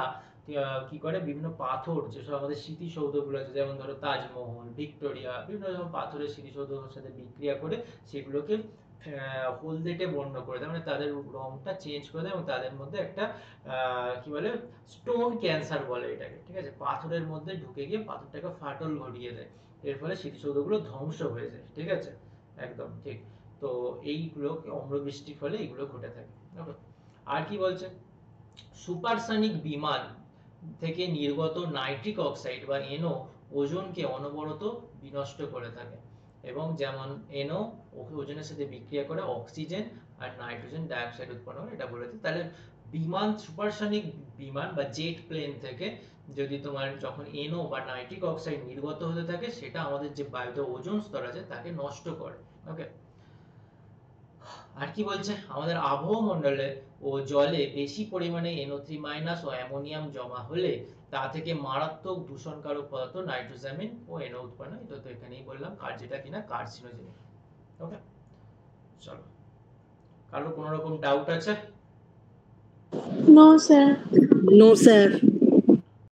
কি করে? বিভিন্ন পাথর, যেসব আমাদের স্মৃতিসৌধগুলো আছে, যেমন ধরো তাজমহল, ভিক্টোরিয়া, বিভিন্ন রকম পাথরের স্মৃতিসৌধের সাথে বিক্রিয়া করে সেগুলোকে হলদেটে বর্ণ করে দেয়, মানে তাদের রংটা চেঞ্জ করে দেয় এবং তাদের মধ্যে একটা কি বলে? স্টোন ক্যান্সার বলে এটাকে, ঠিক আছে? পাথরের মধ্যে ঢুকে গিয়ে পাথরটাকে ফাটল ঘটিয়ে দেয়, এর ফলে স্মৃতিসৌধগুলো ধ্বংস হয়ে যায়, ঠিক আছে? একদম ঠিক। তো এইগুলো অম্লবৃষ্টির ফলে এগুলো ঘটে থাকে। আর কি বলছে? সুপারসনিক বিমান থেকে নির্গত নাইট্রিক অক্সাইড বা NO ওজোনকে অনবরত বিনষ্ট করে থাকে এবং যেমন NO ওজনের সাথে বিক্রিয়া করে অক্সিজেন আর নাইট্রোজেন ডাই অক্সাইড উৎপন্ন করে, এটা বলেছে। তাহলে বিমান, সুপারসনিক বিমান বা জেট প্লেন থেকে যদি তোমার যখন NO বা নাইট্রিক অক্সাইড নির্গত হতে থাকে, সেটা আমাদের যে বায়ুতে ওজোন স্তর আছে তাকে নষ্ট করে। ওকে, আর কি বলছে? আমাদের আবহাওয়া মণ্ডলে ও জলে বেশি পরিমাণে NO3- ও অ্যামোনিয়াম জমা হলে তা থেকে মারাত্মক দূষণকারক পদার্থ নাইট্রোজামিন ও NO উৎপন্ন হয়। এটা তো এখানেই বললাম, যেটা কিনা কার্সিনোজেনিক। ওকে, চলো, কারো কোনো রকম ডাউট আছে? No sir. No sir.